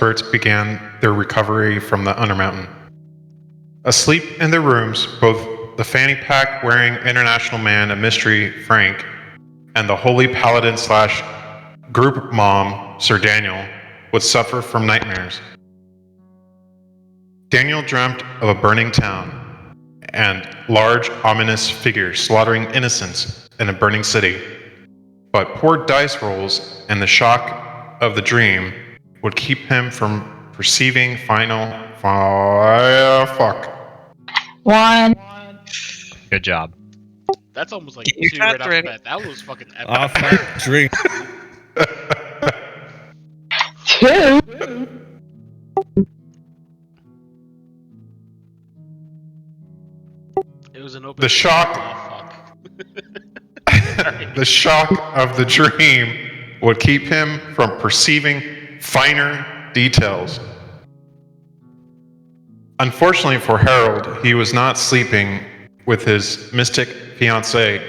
experts began their recovery from the Undermountain. Asleep in their rooms, both the fanny pack wearing international man of mystery, Frank, and the holy paladin / group mom, Sir Daniel, would suffer from nightmares. Daniel dreamt of a burning town and large, ominous figures slaughtering innocents in a burning city. But poor dice rolls and the shock of the dream would keep him from perceiving fuck. 1. Good job. That's almost like Your 2 shots right off the ready. bat. That was fucking epic. Off that drink. 2. It was an open. The shock. Oh, The shock of the dream would keep him from perceiving finer details. Unfortunately for Harold, he was not sleeping with his mystic fiancée.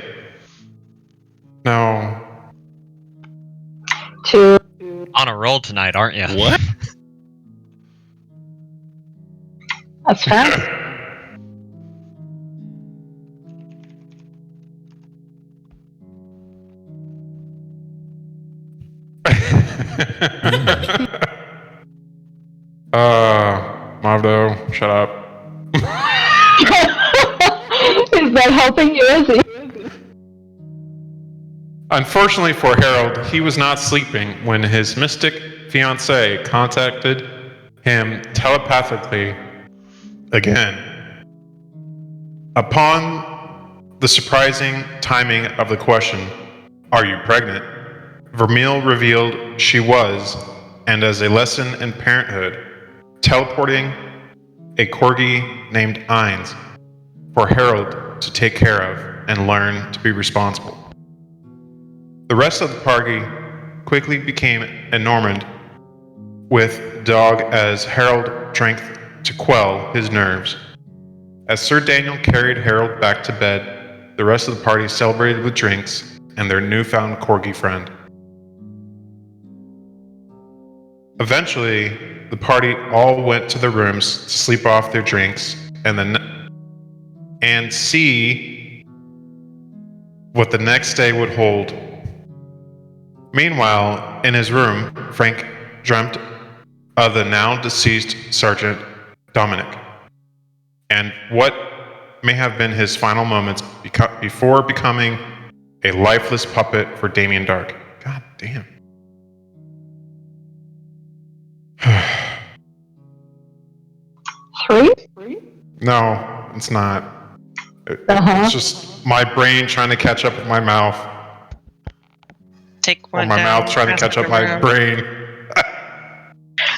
No. 2. On a roll tonight, aren't you? What? That's fast. Mavdo, shut up. Is that helping you, is he? Unfortunately for Harold, he was not sleeping when his mystic fiancée contacted him telepathically again. Upon the surprising timing of the question, "Are you pregnant?" Vermeil revealed she was, and as a lesson in parenthood, teleporting a corgi named Ines for Harold to take care of and learn to be responsible. The rest of the party quickly became enamored with dog as Harold drank to quell his nerves. As Sir Daniel carried Harold back to bed, the rest of the party celebrated with drinks and their newfound corgi friend. Eventually, the party all went to their rooms to sleep off their drinks and see what the next day would hold. Meanwhile, in his room, Frank dreamt of the now deceased Sergeant Dominic and what may have been his final moments before becoming a lifeless puppet for Damien Dark. God damn. 3? No, it's not. Uh-huh. It's just my brain trying to catch up with my mouth. Take Or one my down, mouth trying to pass catch it up my around. brain.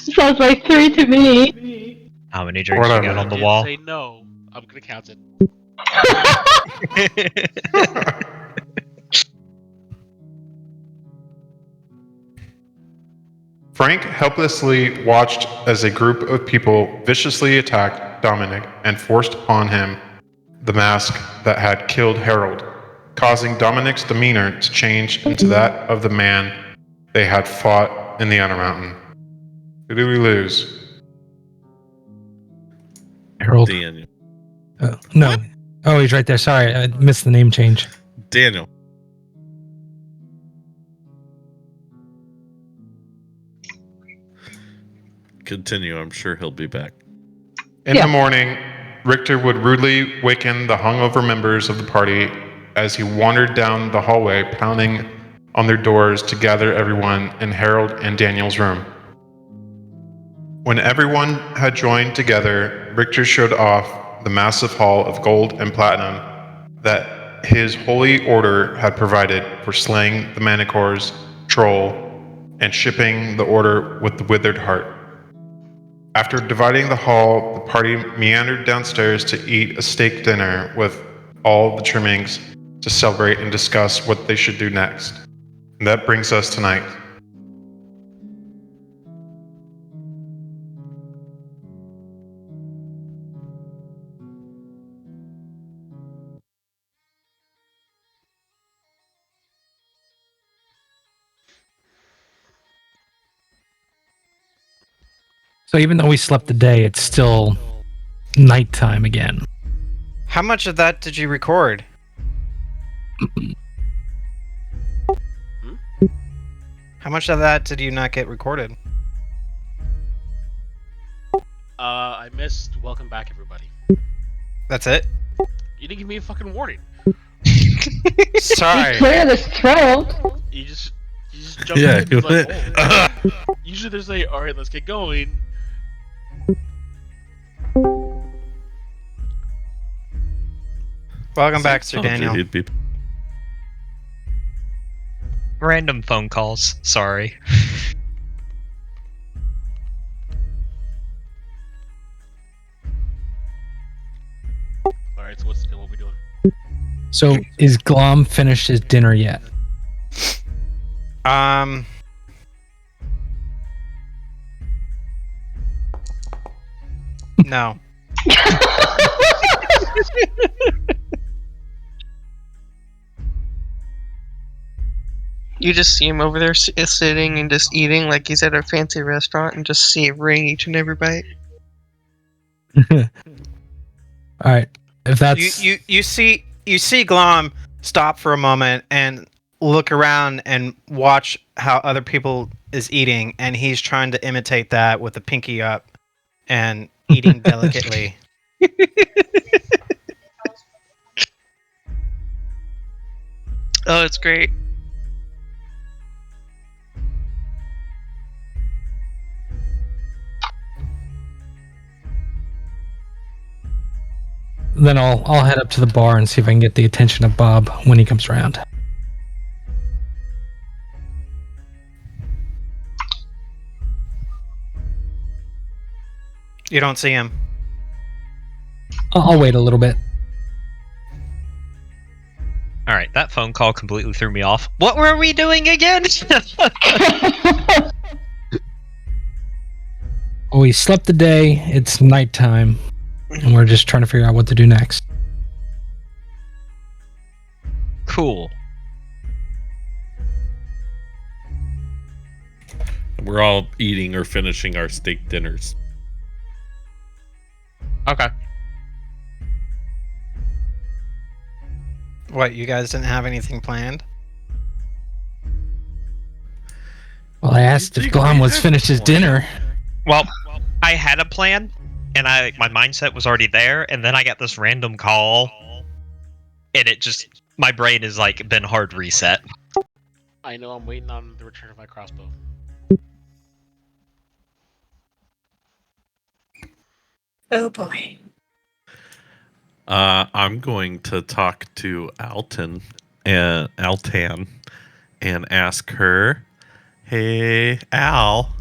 Sounds like 3 to me. How many drinks you got on the Did wall? say no. I'm gonna count it. Frank helplessly watched as a group of people viciously attacked Dominic and forced upon him the mask that had killed Harold, causing Dominic's demeanor to change into that of the man they had fought in the Undermountain. Who did we lose? Harold. Daniel. No. What? Oh, he's right there. Sorry, I missed the name change. Daniel. Continue. I'm sure he'll be back. In the morning, Richter would rudely waken the hungover members of the party as he wandered down the hallway, pounding on their doors to gather everyone in Harold and Daniel's room. When everyone had joined together, Richter showed off the massive haul of gold and platinum that his holy order had provided for slaying the Manicore's troll and shipping the order with the withered heart. After dividing the hall, the party meandered downstairs to eat a steak dinner with all the trimmings to celebrate and discuss what they should do next. And that brings us tonight. So even though we slept the day, it's still nighttime again. How much of that did you record? How much of that did you not get recorded? I missed welcome back, everybody. That's it? You didn't give me a fucking warning. Sorry. Be clear this throat. You just jumped Yeah, in. It's like, oh. Usually there's like, all right, let's get going. Welcome back, Sir Told you Daniel. he'd be- Random phone calls. Sorry. All right, so what we doing? So is Glom finished his dinner yet? No. You just see him over there sitting and just eating like he's at a fancy restaurant and just savoring each and every bite. All right. If that's You see Glom stop for a moment and look around and watch how other people is eating, and he's trying to imitate that with a pinky up and eating delicately. Oh, it's great. then I'll head up to the bar and see if I can get the attention of Bob when he comes around. You don't see him. I'll wait a little bit. All right, that phone call completely threw me off. What were we doing again? Well, we slept the day. It's nighttime, and we're just trying to figure out what to do next. Cool. We're all eating or finishing our steak dinners. Okay. What, you guys didn't have anything planned? Well, I asked if Glom was finished his dinner. Well, I had a plan, and my mindset was already there, and then I got this random call, and it just, my brain has like been hard reset. I know I'm waiting on the return of my crossbow. Oh boy. I'm going to talk to Altan and ask her, "Hey, Al,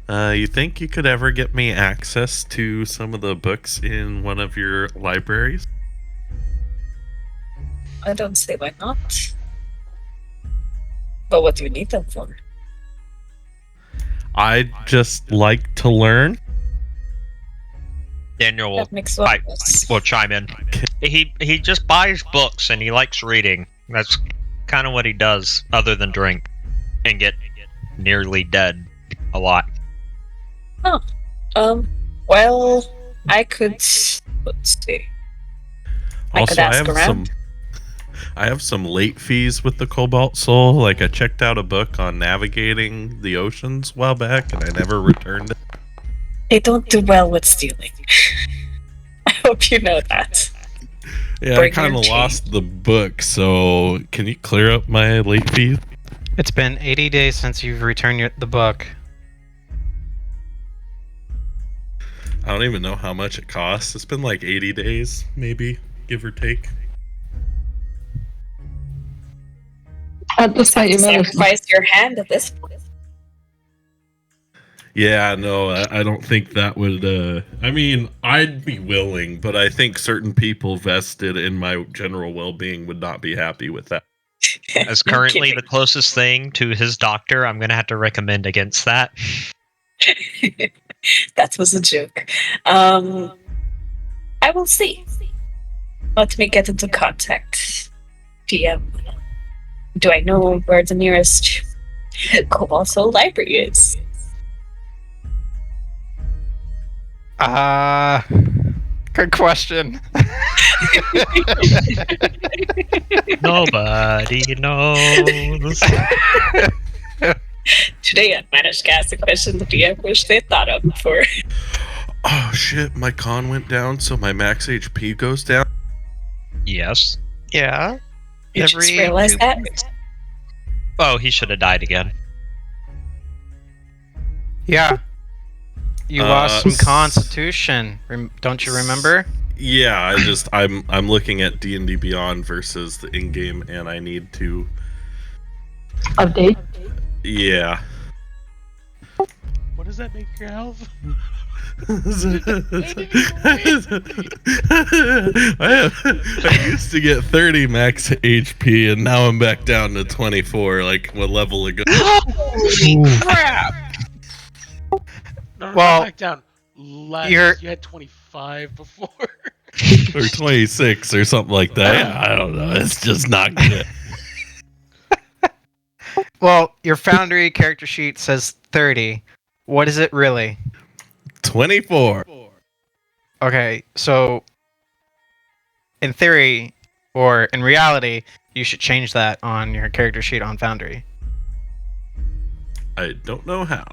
you think you could ever get me access to some of the books in one of your libraries?" I don't say why not. But what do you need them for? I'd just like to learn. Daniel will, That makes one of will chime in. He just buys books and he likes reading. That's kind of what he does, other than drink and get nearly dead a lot. Well, I could, let's see. I could Also, ask around. I have some late fees with the Cobalt Soul. Like, I checked out a book on navigating the oceans a while back, and I never returned it. They don't do well with stealing. I hope you know that. Yeah, Bring I kind your of change. lost the book, so can you clear up my late fees? It's been 80 days since you've returned the book. I don't even know how much it costs. It's been like 80 days, maybe, give or take. At this point, you might as well. Sacrifice your hand at this point. Yeah, no, I don't think that would, I mean, I'd be willing, but I think certain people vested in my general well-being would not be happy with that. As currently the closest thing to his doctor, I'm going to have to recommend against that. That was a joke. I will see. Let me get into contact. DM. Do I know where the nearest Cobalt Soul library is? Good question. Nobody knows. Today I managed to ask a question the DM wish they thought of before. Oh shit, my con went down, so my max HP goes down. Yes. Yeah. You just realized that? Oh, he should have died again. Yeah. You lost some constitution. Don't you remember? Yeah, I'm looking at D&D Beyond versus the in-game, and I need to. Update. Yeah. What does that make your health? I used to get 30 max HP, and now I'm back down to 24, like what level ago. Crap! No, Well, not back down. Less. you're- You had 25 before. Or 26 or something like that. Yeah, I don't know. It's just not good. Well, your Foundry character sheet says 30. What is it really? 24. Okay, so in theory, or in reality, you should change that on your character sheet on Foundry. I don't know how.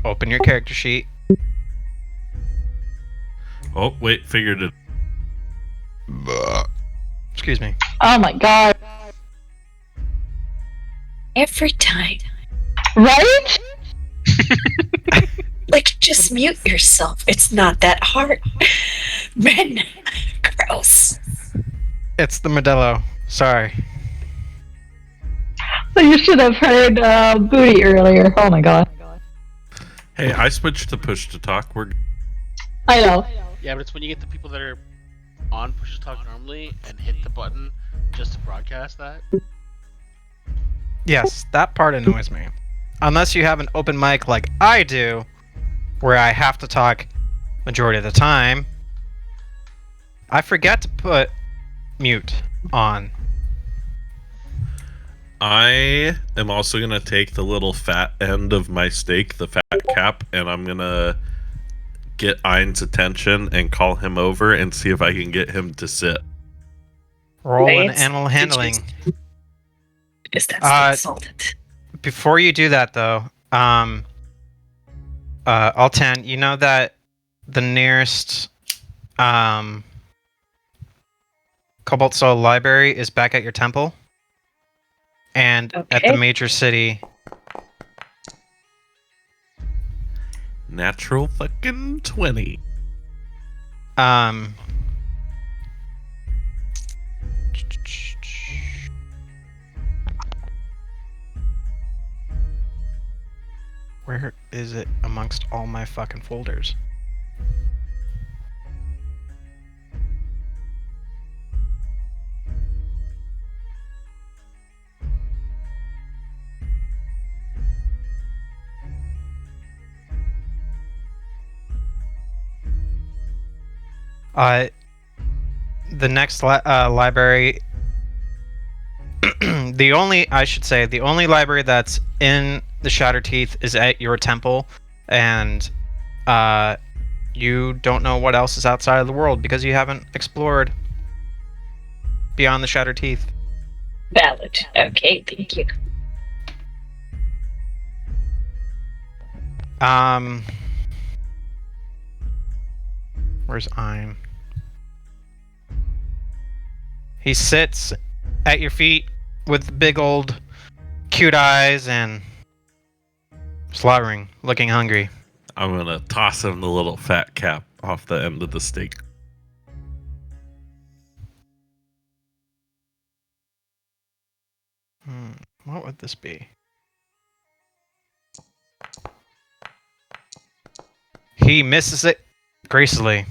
Open your character sheet. Oh, wait, figured it. Excuse me. Oh my god. Every time. Right? Like, just mute yourself. It's not that hard. Men. Gross. It's the Modelo. Sorry. So you should have heard Booty earlier. Oh my god. Hey, I switched to push to talk. We're I know. Yeah, but it's when you get the people that are on push to talk normally and hit the button just to broadcast that. Yes, that part annoys me. Unless you have an open mic like I do, where I have to talk majority of the time, I forget to put mute on. I am also gonna take the little fat end of my steak, the fat cap, and I'm gonna get Ein's attention and call him over and see if I can get him to sit. Roll in Right. animal handling. Is that insulted? Before you do that, though, Altan, you know that the nearest Cobalt Soul library is back at your temple, and at the Okay. major city. Natural fucking 20. Where is it amongst all my fucking folders? The next library, the only library that's in the Shattered Teeth is at your temple, and you don't know what else is outside of the world because you haven't explored beyond the Shattered Teeth. Valid. Okay, thank you. Where's Ein? He sits at your feet with big old cute eyes and slobbering, looking hungry. I'm gonna toss him the little fat cap off the end of the steak. What would this be? He misses it gracefully.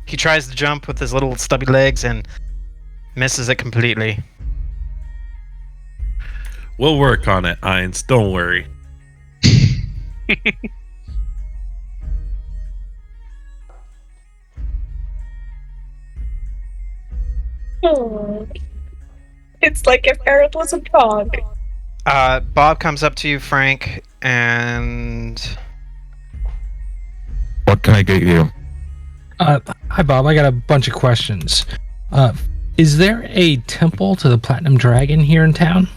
He tries to jump with his little stubby legs and misses it completely. We'll work on it, Eins. Don't worry. Oh. It's like if Harold was a dog. Bob comes up to you, Frank, and What can I get you? Hi, Bob. I got a bunch of questions. Is there a temple to the Platinum Dragon here in town?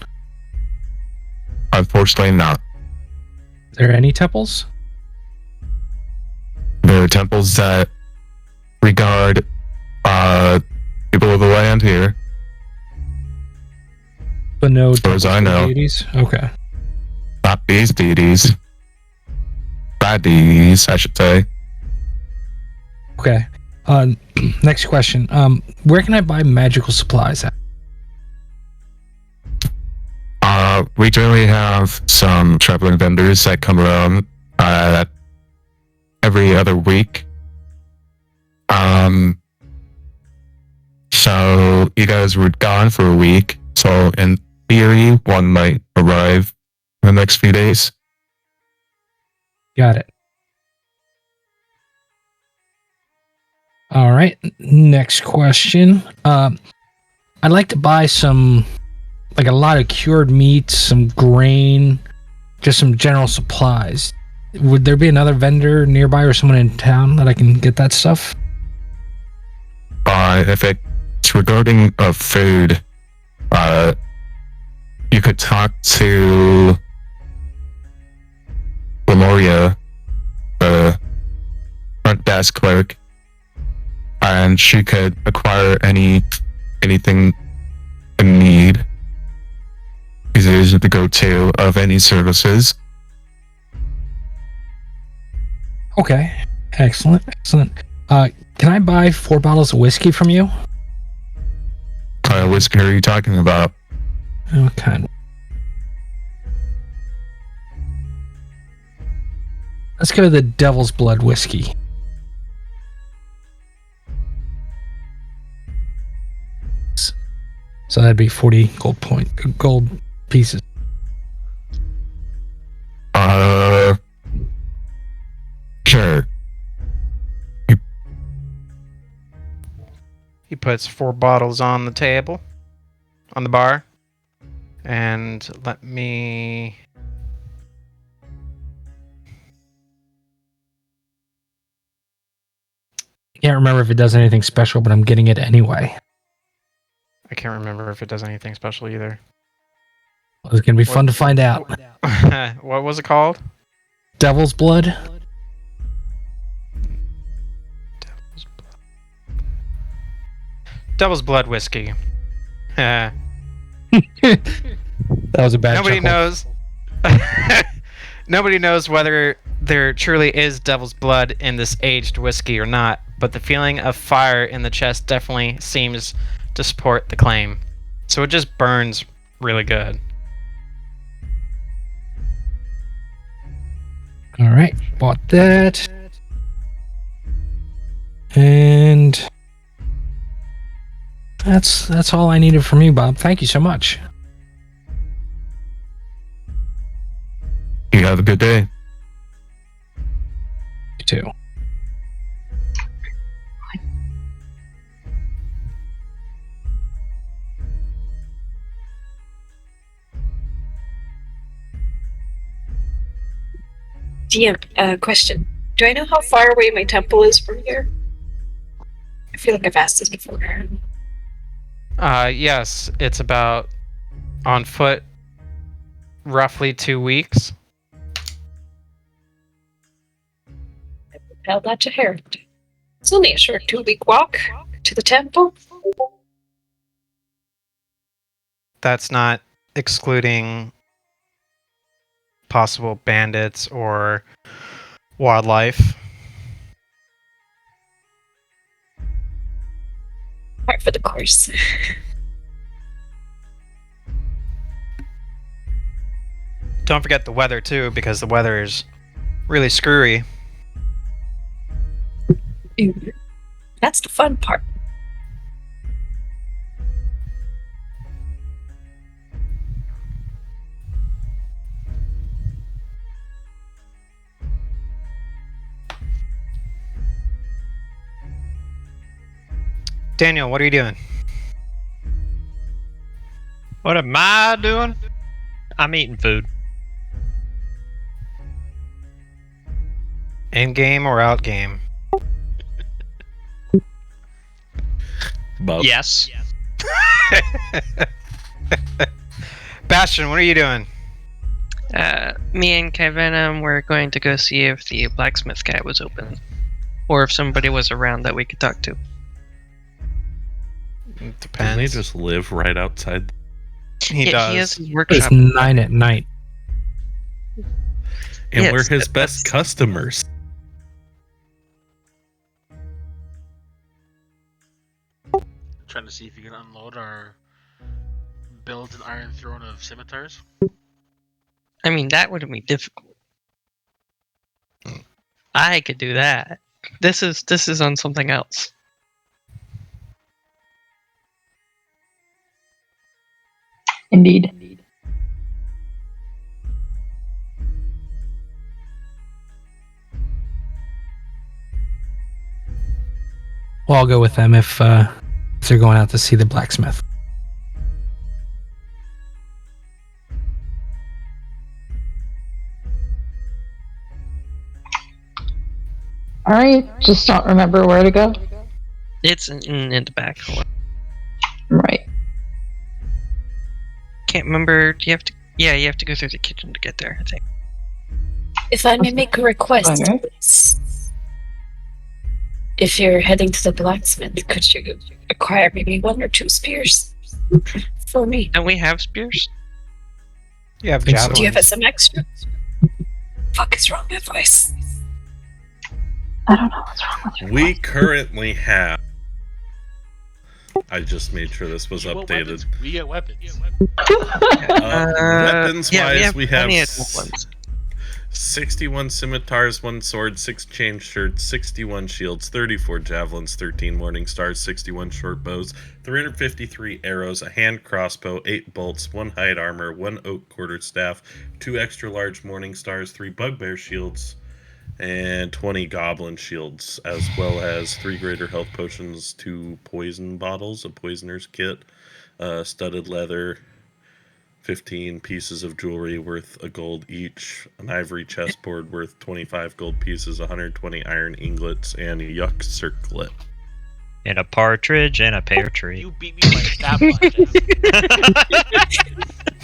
Unfortunately, not. Are there any temples? There are temples that regard people of the land here. But no As far as temples I for know. deities? Okay. Not these deities. Bad deities, I should say. Okay. Next question. Where can I buy magical supplies at? We generally have some traveling vendors that come around every other week. So you guys were gone for a week, so in theory, one might arrive in the next few days. Got it. All right. Next question. I'd like to buy some, like a lot of cured meats, some grain, just some general supplies. Would there be another vendor nearby or someone in town that I can get that stuff? If it's regarding food, you could talk to Lemuria, the front desk clerk, and she could acquire anything in need. Because it is the go-to of any services. Okay. Excellent. Can I buy 4 bottles of whiskey from you? What kind of whiskey are you talking about? What kind? Let's go to the Devil's Blood whiskey. So that'd be 40 gold pieces. Sure. He puts 4 bottles on the table, on the bar, and let me. Can't remember if it does anything special, but I'm getting it anyway. I can't remember if it does anything special either. It's gonna be fun to find out. What was it called? Devil's Blood. Devil's Blood whiskey. That was a bad. Nobody chuckle. knows. Nobody knows whether there truly is devil's blood in this aged whiskey or not, but the feeling of fire in the chest definitely seems to support the claim. So it just burns really good. All right, bought that, and that's all I needed from you, Bob. Thank you so much. You have a good day. You too. DM, question. Do I know how far away my temple is from here? I feel like I've asked this before. Yes, it's about on foot, roughly 2 weeks. Tell that to Harold. It's only a short 2-week walk to the temple. That's not excluding possible bandits or wildlife. Part for the course. Don't forget the weather too, because the weather is really screwy. That's the fun part. Daniel, what are you doing? What am I doing? I'm eating food. In game or out game? Both. Yes. Bastion, what are you doing? Me and Kevin were going to go see if the blacksmith guy was open, or if somebody was around that we could talk to. It Didn't they depends. just live right outside? He Yeah, does. He has his It's workshop. 9 at night. And Yes, we're his that- best that's- customers. Trying to see if you can unload our build an iron throne of scimitars. I mean, that wouldn't be difficult. I could do that. This is on something else. Indeed. Well, I'll go with them if they're going out to see the blacksmith. Alright, just don't remember where to go. It's in the back. Right. Can't remember. Do you have to? Yeah, you have to go through the kitchen to get there. I think. If I may make a request, Okay. please. If you're heading to the blacksmith, could you acquire maybe 1 or 2 spears for me? Don't we have spears? You have Think so. javelins. Do you have some extra? Fuck is wrong with my voice? I don't know what's wrong with you. We currently have. I just made sure this was You want updated. weapons? We get weapons. Weapons wise, we have plenty of ones. 61 scimitars, 1 sword, 6 chain shirts, 61 shields, 34 javelins, 13 morning stars, 61 short bows, 353 arrows, a hand crossbow, 8 bolts, 1 hide armor, 1 oak quarterstaff, 2 extra large morning stars, 3 bugbear shields, and 20 goblin shields, as well as 3 greater health potions, 2 poison bottles, a poisoner's kit, studded leather, 15 pieces of jewelry worth a gold each, an ivory chessboard worth 25 gold pieces, 120 iron ingots, and a yuck circlet. And a partridge and a pear tree. You beat me by that much.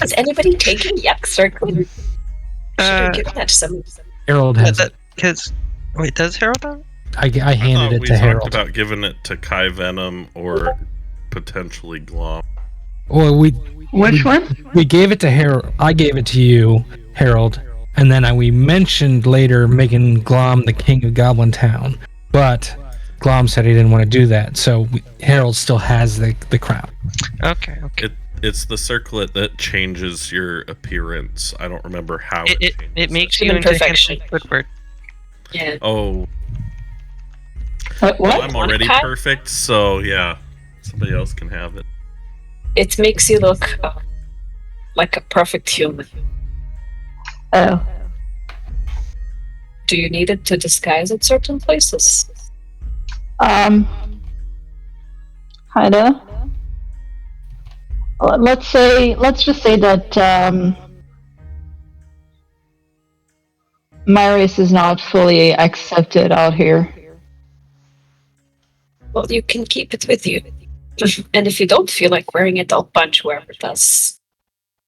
Is anybody taking yuck circle? Should Uh, I give that to some? Harold has it. Because wait, does Harold have? I handed it we to talked Harold. about giving it to Kai Venom or potentially Glom. Well, Which one? we gave it to Harold. I gave it to you, Harold, and then we mentioned later making Glom the king of Goblin Town, but Glom said he didn't want to do that, so Harold still has the crown. Okay. It's the circlet that changes your appearance. I don't remember how it It changes makes Human you into perfection. Squidward. Yeah. Oh, What? well, I'm already Kai? perfect, so yeah. Somebody else can have it. It makes you look like a perfect human. Oh. Do you need it to disguise at certain places? Kinda. Let's just say that, my race is not fully accepted out here. Well, you can keep it with you. And if you don't feel like wearing it, I'll punch whoever does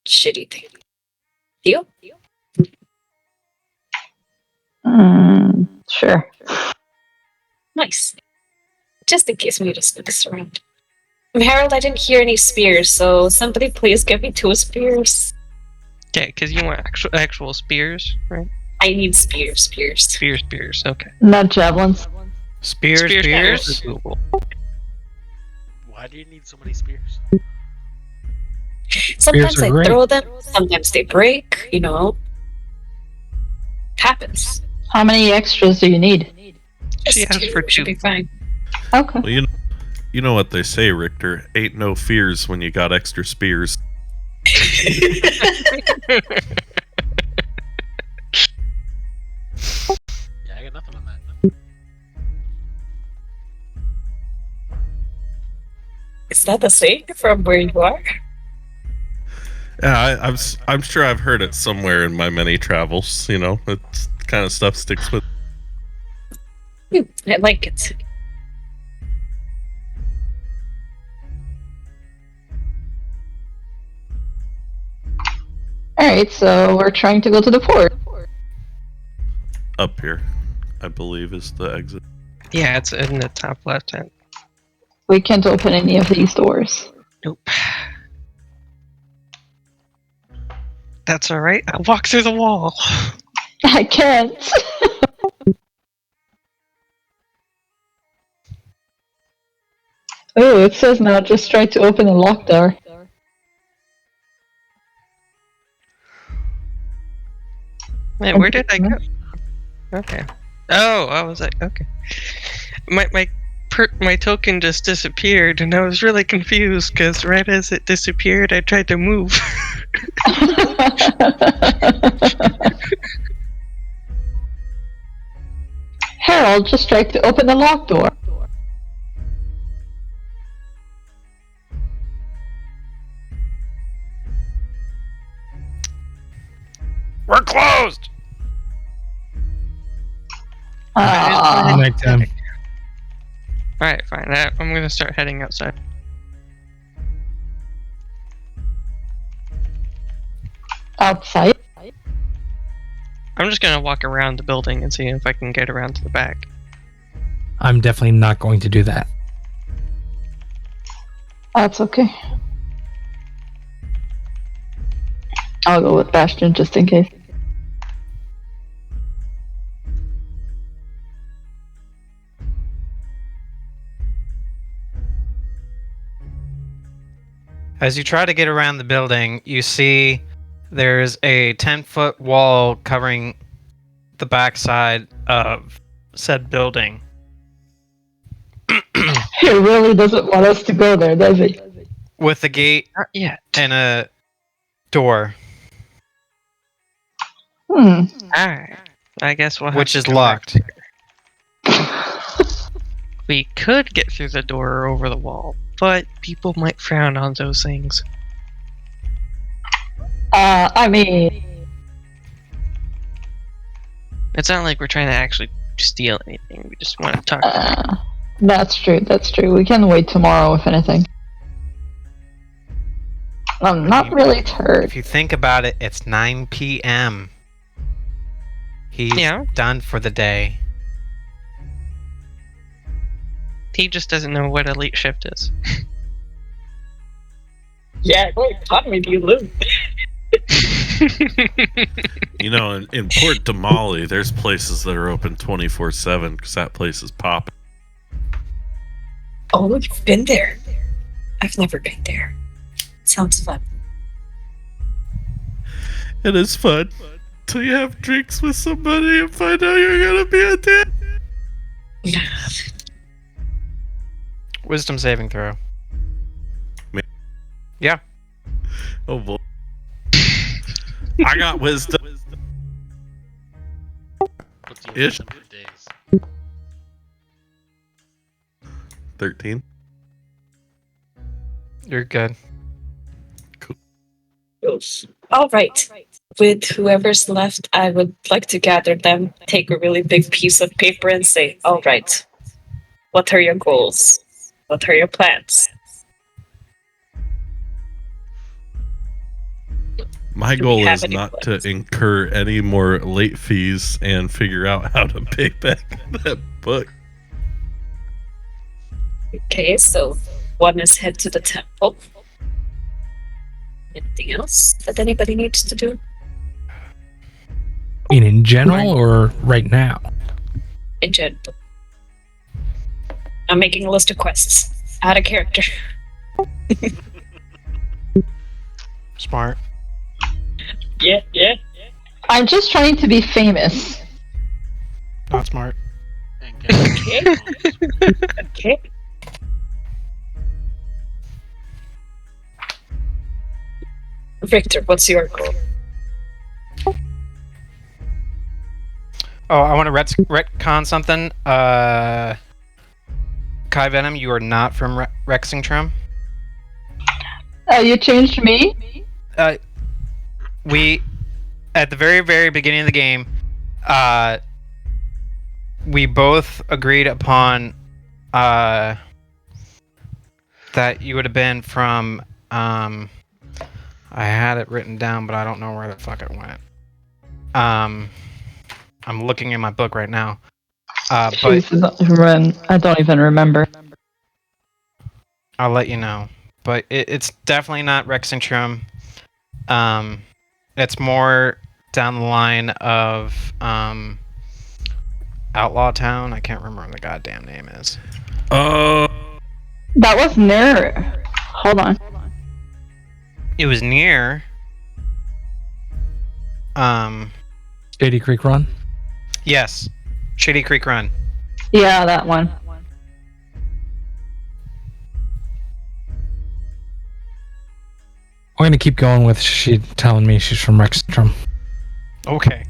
shitty thing. Deal? Sure. Nice. Just in case we just mix around. Harold, I didn't hear any spears, so somebody please give me 2 spears. Okay, because you want actual spears, right? I need spears. Spears. Okay. Not javelins. Spears. is doable. Why do you need so many spears? Sometimes are I great. throw them, sometimes they break, you know. Happens. How many extras do you need? She Just asked for 2. should be fine. Okay. Well, you know what they say, Richter. Ain't no fears when you got extra spears. Yeah, I got nothing on that. Is that the saying from where you are? Yeah, I'm sure I've heard it somewhere in my many travels. You know, it's kind of stuff sticks with. I like it. Alright, so we're trying to go to the port. Up here, I believe, is the exit. Yeah, it's in the top left hand. We can't open any of these doors. Nope. That's alright. I'll walk through the wall. I can't. Oh, it says now just try to open a locked door. Wait, where did I go? Okay. Oh, I was like, okay. My token just disappeared, and I was really confused because right as it disappeared, I tried to move. Harold just tried to open the locked door. We're closed! Nighttime. Alright, fine. I'm gonna start heading outside. Outside? I'm just gonna walk around the building and see if I can get around to the back. I'm definitely not going to do that. That's okay. I'll go with Bastion just in case. As you try to get around the building, you see there's a 10-foot wall covering the backside of said building. He really doesn't want us to go there, does he? With a gate Not yet. and a door, Alright. I guess we'll have which to is come back. locked. We could get through the door or over the wall, but people might frown on those things. I mean, It's not like we're trying to actually steal anything. We just want to talk. that's true, that's true. We can wait tomorrow, if anything. I'm not really hurt. If you think about it, it's 9 p.m. He's Yeah. done for the day. He just doesn't know what elite shift is. Yeah, what economy do you live? You know, in Port Damali, there's places that are open 24/7 because that place is popping. Oh, you've been there. I've never been there. Sounds fun. It is fun till you have drinks with somebody and find out you're gonna be a dick. Wisdom saving throw. Me? Yeah. Oh boy. I got wisdom. What's your Ish. wisdom days? 13. You're good. All right. With whoever's left, I would like to gather them, take a really big piece of paper, and say, all right, what are your goals? What are your plans? My Do we goal have is any not plans? to incur any more late fees and figure out how to pay back that book. Okay, so one is head to the temple. Anything else that anybody needs to do? I mean, in general or right now? In general. I'm making a list of quests. Out of character. Smart. Yeah. I'm just trying to be famous. Not smart. And get Okay. Victor, what's your goal? Oh, I want to retcon something. Kai Venom, you are not from Rexingtrum. You changed me? We, at the very, very beginning of the game, we both agreed upon that you would have been from I had it written down, but I don't know where the fuck it went. I'm looking in my book right now. But I don't even remember. I'll let you know. But it's definitely not Rexentrum. It's more down the line of Outlaw Town. I can't remember what the goddamn name is. That was near. Hold on. It was near. Shady Creek Run. Yes, Shady Creek Run. Yeah, that one. I'm gonna keep going with she telling me she's from Rexstrom. Okay.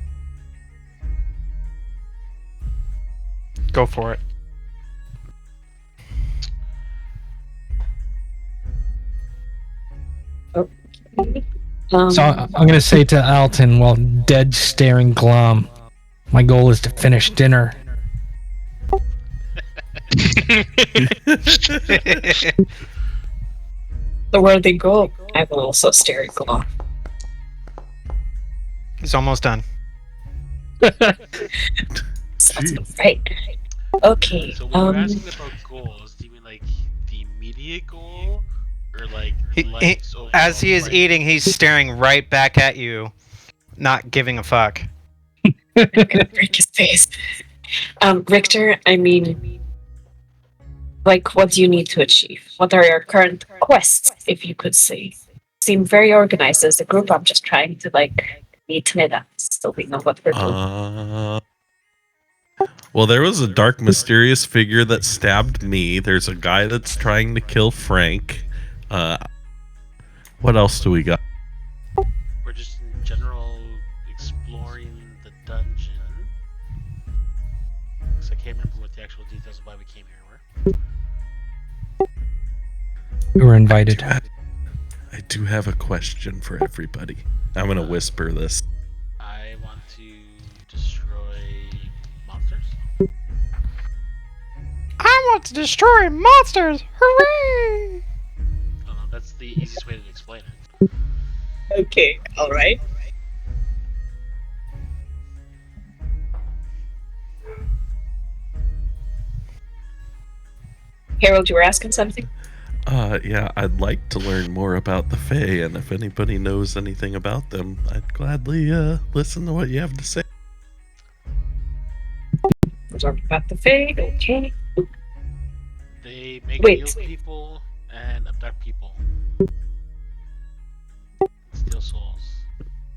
Go for it. So I'm gonna say to Alton while dead staring glum, my goal is to finish dinner. The worthy goal. I will also stare at Glow. He's almost done. Sounds right. Okay. So when you're asking about goals, do you mean like the immediate goal, or like life's overall As he is life? eating, he's staring right back at you, not giving a fuck. I'm gonna break his face. Richter, I mean, like, what do you need to achieve? What are your current quests, if you could say? Seem very organized as a group. I'm just trying to, like, meet Nida so we know what we're doing. Well, there was a dark, mysterious figure that stabbed me. There's a guy that's trying to kill Frank. What else do we got? We're just in general exploring the dungeon. Because I can't remember what the actual details of why we came here were. We were invited. I do have a question for everybody. I'm gonna whisper this. I want to destroy monsters. I want to destroy monsters! Hooray! No, that's the easiest way to explain it. Okay, alright. Harold, you were asking something? Yeah, I'd like to learn more about the Fae, and if anybody knows anything about them, I'd gladly listen to what you have to say. We're talking about the Fade, okay. They make Wait. heal people and abduct people. Steal souls.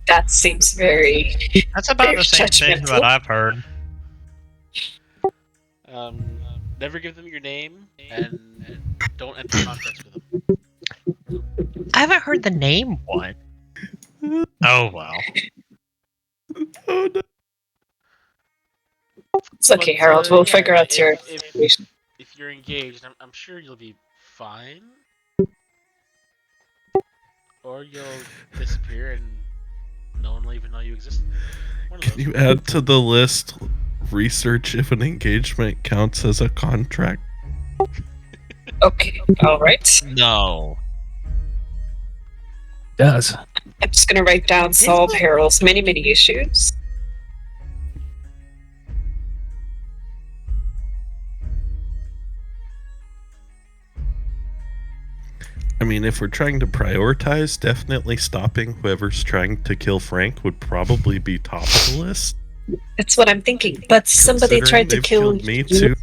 That seems very... That's about very the same thing that judgmental. I've heard. Never give them your name, and don't enter contracts with them. I haven't heard the name one. Oh well. Oh, no. It's okay, But, Harold. We'll yeah, figure out your if situation. if you're engaged, I'm sure you'll be fine. Or you'll disappear and no one will even know you exist. One of Can those. you add to the list research if an engagement counts as a contract? Okay, alright. No. Does. I'm just gonna write down solve Harold's many, many issues. I mean, if we're trying to prioritize, definitely stopping whoever's trying to kill Frank would probably be top of the list. That's what I'm thinking. But somebody Considering tried to they've kill killed me you, too.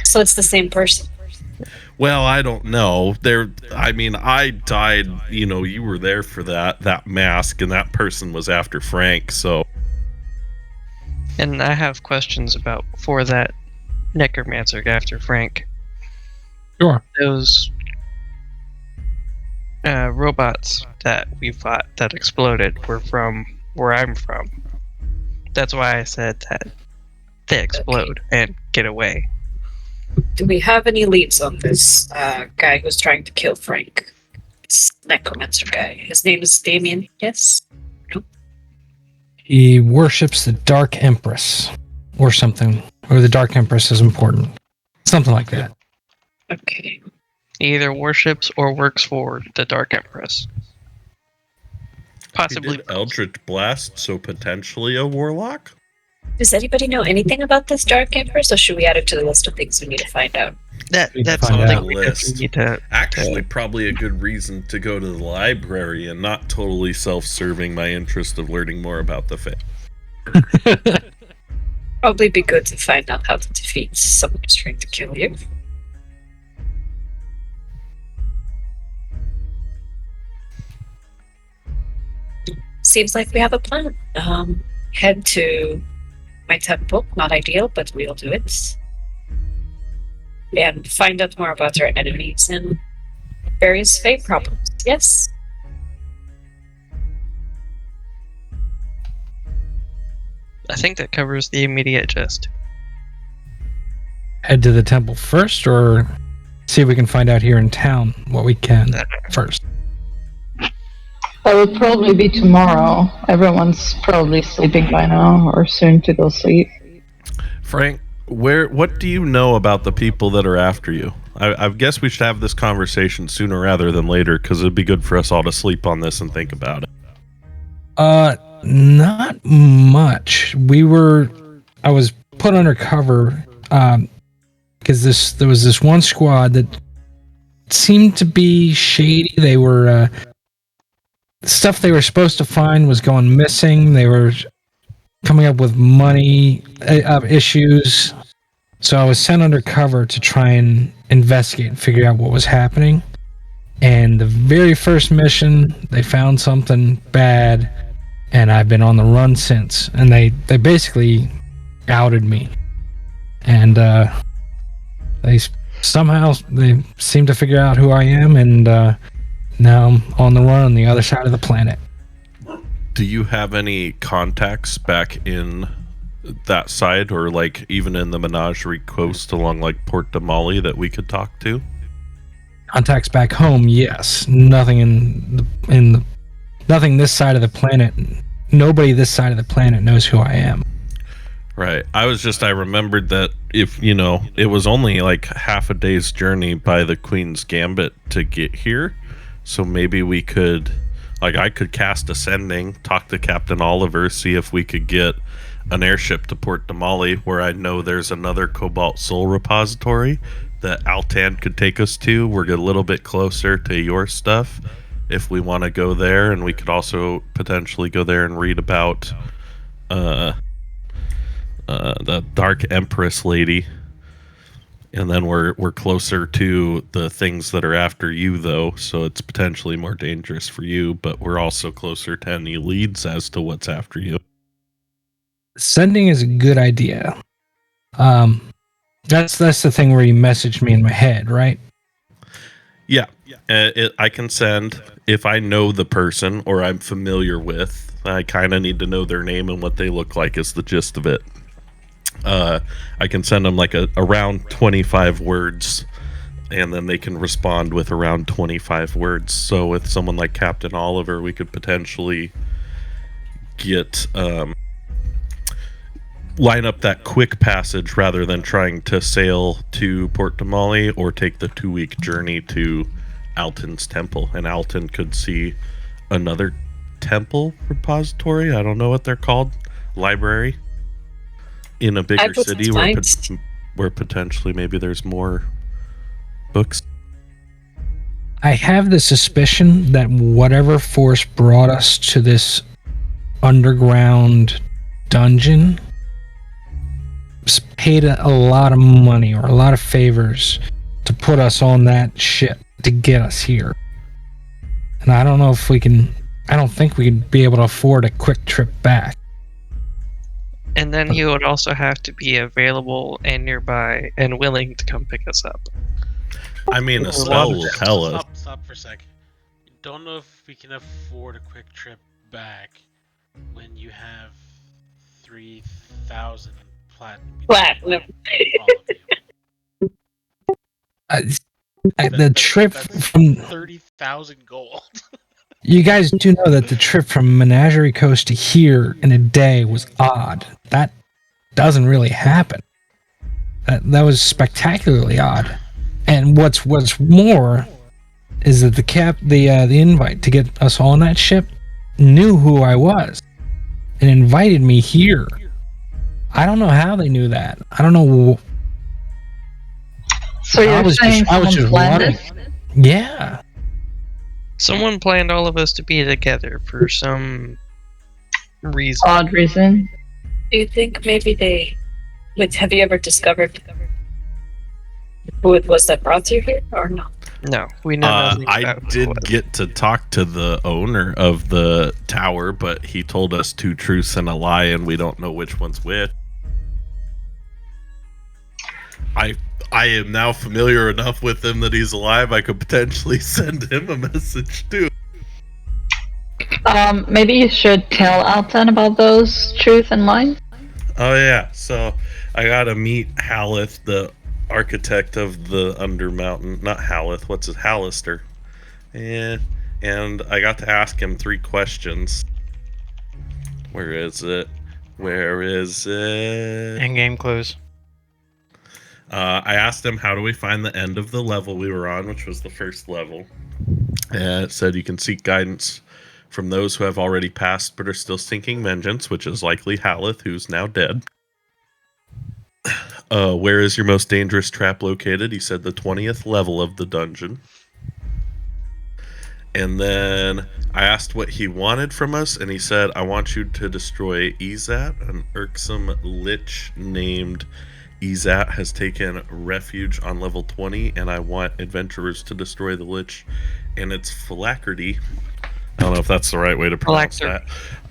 so it's the same person. Well, I don't know. I mean, I died. You know, you were there for that mask, and that person was after Frank. So And I have questions about for that necromancer after Frank. Sure. Those robots that we fought that exploded were from where I'm from. That's why I said that they explode and get away. Do we have any leads on this guy who's trying to kill Frank? It's necromancer guy. His name is Damien, yes? He worships the Dark Empress, or something, or the Dark Empress is important. Something like that. Okay. He either worships or works for the Dark Empress. He Possibly. did Eldritch Blast, so potentially a warlock? Does anybody know anything about this Dark Empress, or should we add it to the list of things we need to find out? That's Find something out. we List. need to. Actually, probably a good reason to go to the library and not totally self-serving my interest of learning more about the faith. Probably be good to find out how to defeat someone who's trying to kill you. Seems like we have a plan. Head to my temple. Not ideal, but we'll do it. And find out more about our enemies and various fate problems. Yes. I think that covers the immediate gist. Head to the temple first, or see if we can find out here in town what we can first. That would probably be tomorrow. Everyone's probably sleeping by now, or soon to go sleep. Frank, what do you know about the people that are after you? I guess we should have this conversation sooner rather than later, because it'd be good for us all to sleep on this and think about it. Not much. I was put under cover, because there was this one squad that seemed to be shady. They were, stuff they were supposed to find was going missing. They were coming up with money issues. So I was sent undercover to try and investigate and figure out what was happening. And the very first mission, they found something bad, and I've been on the run since. And they basically outed me. And they seem to figure out who I am, and now I'm on the run on the other side of the planet. Do you have any contacts back in that side, or like even in the Menagerie Coast along like Port de Mali that we could talk to? Contacts back home, yes. Nothing nothing this side of the planet. Nobody this side of the planet knows who I am. Right. I remembered that if, it was only like half a day's journey by the Queen's Gambit to get here. So maybe we could, I could cast Ascending, talk to Captain Oliver, see if we could get an airship to Port de Mali, where I know there's another Cobalt Soul repository that Altan could take us to. We're a little bit closer to your stuff if we want to go there, and we could also potentially go there and read about the Dark Empress lady. And then we're closer to the things that are after you, though, so it's potentially more dangerous for you, but we're also closer to any leads as to what's after you. Sending is a good idea. That's the thing where you messaged me in my head, right? Yeah. I can send if I know the person or I'm familiar with. I kind of need to know their name and what they look like is the gist of it. I can send them like around 25 words, and then they can respond with around 25 words. So with someone like Captain Oliver, we could potentially get line up that quick passage rather than trying to sail to Port de Mali or take the 2-week journey to Alton's temple. And Alton could see another temple repository. I don't know what they're called. Library. In a bigger city where potentially maybe there's more books. I have the suspicion that whatever force brought us to this underground dungeon paid a lot of money or a lot of favors to put us on that ship to get us here. And I don't know if we can... I don't think we could be able to afford a quick trip back. And then he would also have to be available and nearby and willing to come pick us up. I mean, Estelle will tell us. Stop for a sec. Don't know if we can afford a quick trip back when you have 3,000 platinum. The trip from 30,000 gold. You guys do know that the trip from Menagerie Coast to here in a day was odd. That doesn't really happen. That was spectacularly odd. And what's more is that the invite to get us all on that ship knew who I was and invited me here. I don't know how they knew that. I don't know. So you're saying someone planned wondering. it? Yeah. Someone planned all of us to be together for some reason. Odd reason. Do you think maybe they... Wait, have you ever discovered who it was that brought you here, or not? No, we know nothing I about who it did was. get to talk to the owner of the tower, but he told us 2 truths and a lie, and we don't know which one's which. I am now familiar enough with him that he's alive. I could potentially send him a message too. Maybe you should tell Alton about those truth and lies. Oh yeah, so I got to meet Haleth, the architect of the Undermountain. Not Haleth, what's it? Hallister. Yeah, and I got to ask him 3 questions. Where is it? In-game clues. I asked him, how do we find the end of the level we were on, which was the first level. And it said you can seek guidance from those who have already passed but are still seeking vengeance, which is likely Haleth, who's now dead. Where is your most dangerous trap located? He said the 20th level of the dungeon. And then I asked what he wanted from us, and he said, I want you to destroy Izat, an irksome lich named Izat has taken refuge on level 20, and I want adventurers to destroy the lich and its phylactery. I don't know if that's the right way to pronounce that.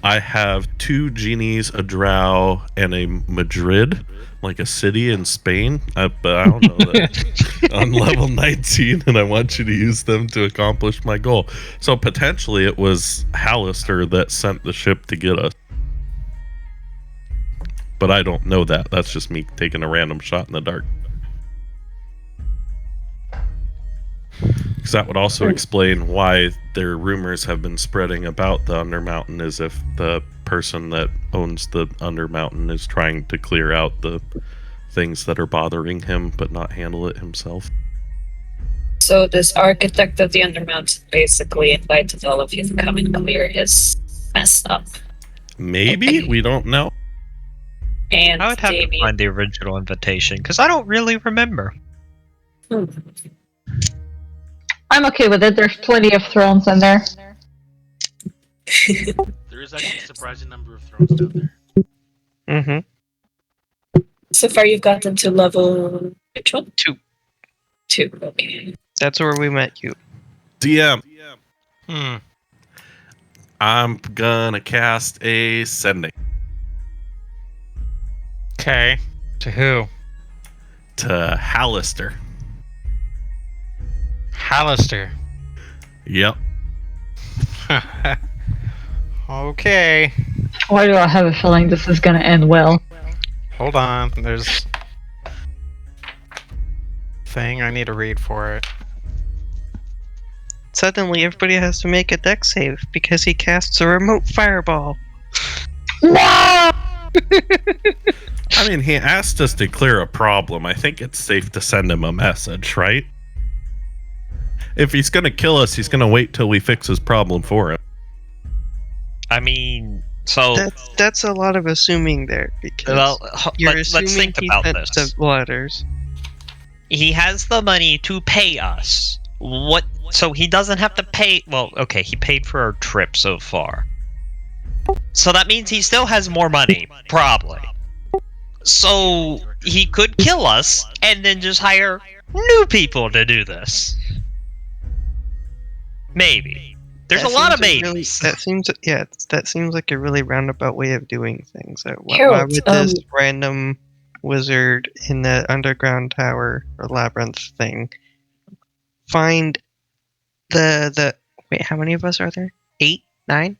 I have 2 genies, a drow, and a Madrid, like a city in Spain, but I don't know that. On level 19, and I want you to use them to accomplish my goal. So potentially it was Hallister that sent the ship to get us. But I don't know that. That's just me taking a random shot in the dark. Because that would also explain why their rumors have been spreading about the Undermountain, as if the person that owns the Undermountain is trying to clear out the things that are bothering him, but not handle it himself. So this architect of the Undermountain basically invited all of you to come and clear his mess up. Maybe? We don't know. And I would have to find the original invitation, because I don't really remember. I'm okay with it. There's plenty of thrones in there. There is actually a surprising number of thrones down there. Mm-hmm. So far you've gotten to level... Which one? 2. 2, okay. That's where we met you. DM. I'm gonna cast a sending. Okay. To who? To Hallister. Hallister. Yep. Okay. Why do I have a feeling this is gonna end well? Hold on. There's thing I need to read for it. Suddenly, everybody has to make a deck save because he casts a remote fireball. No! I mean, he asked us to clear a problem. I think it's safe to send him a message, right? If he's gonna kill us, he's gonna wait till we fix his problem for him. I mean, so... That's a lot of assuming there, because you're assuming let's think he about sent this. the letters. He has the money to pay us. What? So he doesn't have to pay... Well, okay, he paid for our trip so far. So that means he still has more money, probably. So he could kill us and then just hire new people to do this. Maybe. There's a lot of maybes. That seems like a really roundabout way of doing things. Why Harold, would this random wizard in the underground tower or labyrinth thing find the wait, how many of us are there? 8? 9?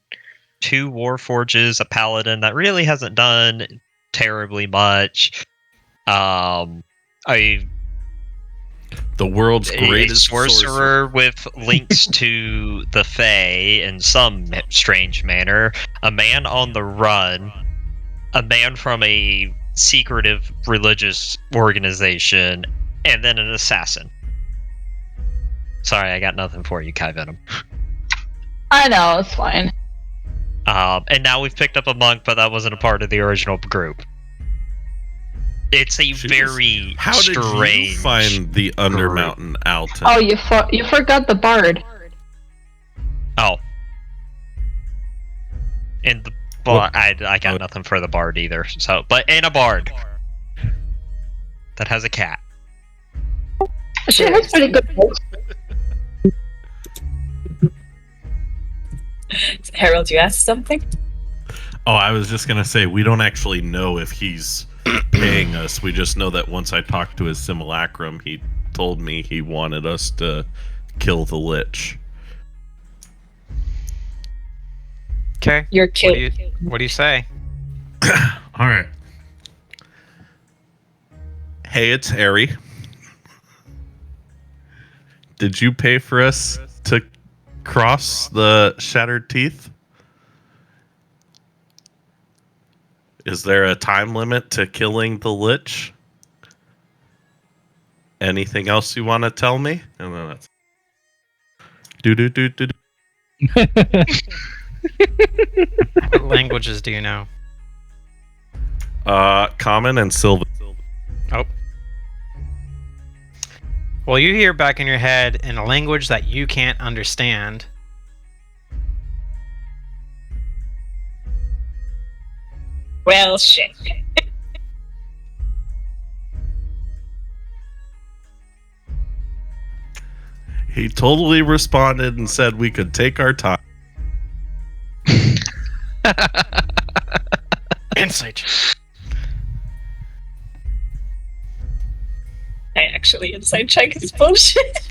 2 warforges, a paladin that really hasn't done terribly much. The world's greatest sorcerer with links to the Fae in some strange manner. A man on the run. A man from a secretive religious organization, and then an assassin. Sorry, I got nothing for you, Kai Venom. I know, it's fine. And now we've picked up a monk, but that wasn't a part of the original group. It's a very How did strange. you find the Undermountain Alton? Oh, you forgot the bard. Oh. And the bard, I got nothing for the bard either. So, and a bard that has a cat. She has pretty good voice. Harold, you asked something? Oh, I was just gonna say we don't actually know if he's paying us. We just know that once I talked to his simulacrum, he told me he wanted us to kill the Lich. Okay. You're killed. What do you say? All right. Hey, it's Harry. Did you pay for us to cross the Shattered Teeth? Is there a time limit to killing the Lich? Anything else you want to tell me? And then that's do. What languages do you know? Common and Sylvan. Oh. Well, you hear back in your head in a language that you can't understand. Well, shit. He totally responded and said we could take our time. Insight. I actually inside check is bullshit.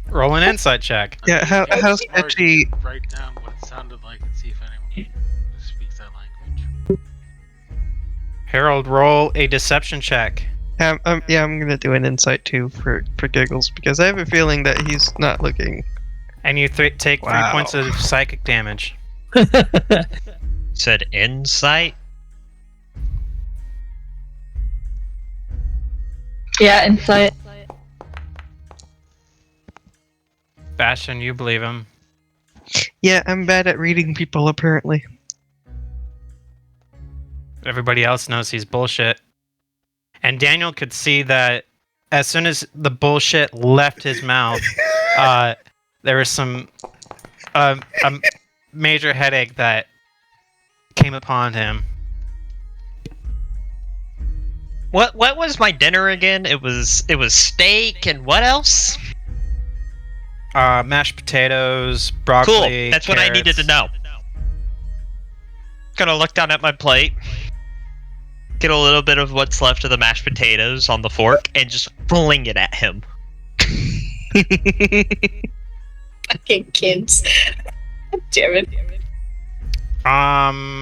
Roll an insight check. Yeah, how sketchy. Write down what it sounded like and see if anyone speaks that language. Harold, roll a deception check. Yeah, I'm gonna do an insight too for giggles because I have a feeling that he's not looking. And you take 3 Wow. points of psychic damage. Said insight? Yeah, insight. Bastion, you believe him. Yeah, I'm bad at reading people apparently. Everybody else knows he's bullshit. And Daniel could see that as soon as the bullshit left his mouth, there was some a major headache that came upon him. What was my dinner again? It was steak and what else? Mashed potatoes, broccoli. Cool. That's what I needed to know. Gonna look down at my plate, get a little bit of what's left of the mashed potatoes on the fork, and just fling it at him. Fucking kids. Damn it.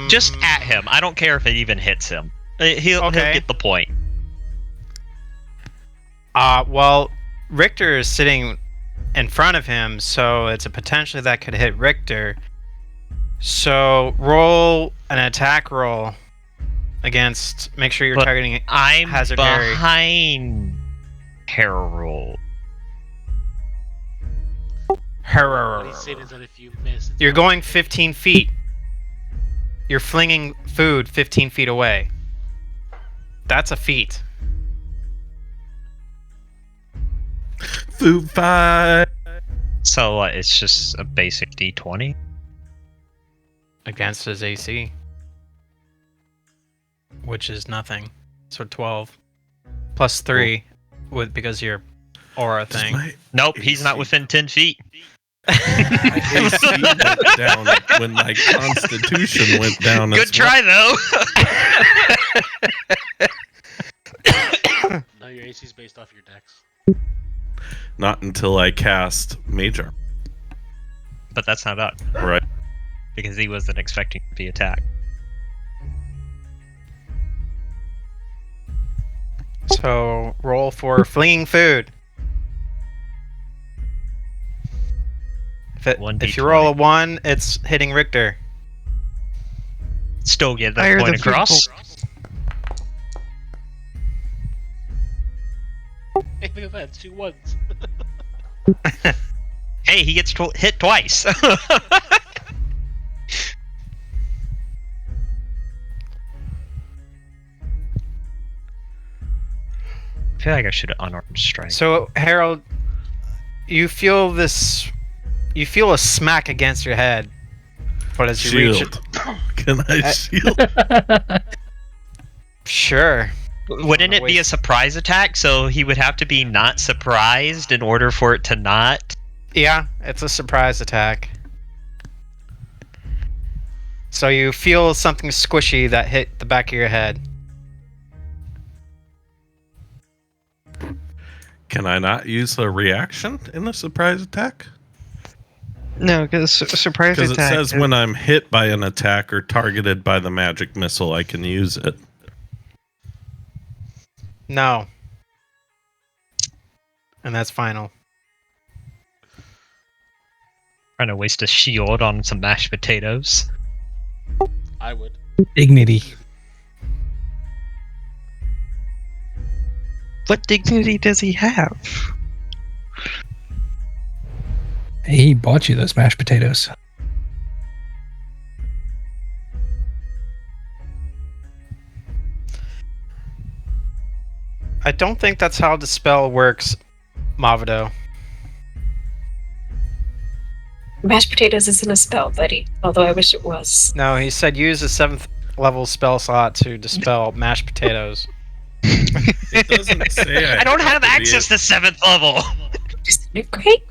Just at him. I don't care if it even hits him. He'll get the point. Well, Richter is sitting in front of him, so it's a potentially that could hit Richter. So roll an attack roll against. Make sure you're targeting. I'm Hazard Harry. behind Harold. What he's saying is that if you miss, You're going 15 feet. You're flinging food 15 feet away. That's a feat. Food fight. So it's just a basic D20? Against his AC. Which is nothing. So 12. Plus 3 because your aura thing. Nope, he's not within 10 feet. My AC went down when my constitution went down. Good as try, no, your AC is based off your dex. Not until I cast Major. But that's not up. Right. Because he wasn't expecting to be attacked. So roll for flinging food. If you roll a 1, it's hitting Richter. Still get Fire that the point across. Hey, look at that, 2 ones. Hey, he gets hit twice. I feel like I should have unarmed strike. So, Harold, you feel this. You feel a smack against your head. But as you reach Shield. Can I shield? Sure. Wouldn't it be a surprise attack? So he would have to be not surprised in order for it to not. Yeah, it's a surprise attack. So you feel something squishy that hit the back of your head. Can I not use a reaction in the surprise attack? No, because surprise Because it attack. says when I'm hit by an attack or targeted by the magic missile, I can use it. No. And that's final. Trying to waste a shield on some mashed potatoes. I would. Dignity. What dignity does he have? He bought you those mashed potatoes. I don't think that's how the spell works, Mavido. Mashed potatoes isn't a spell, buddy. Although I wish it was. No, he said use a 7th level spell slot to dispel mashed potatoes. It doesn't say I don't have access to 7th level. Great.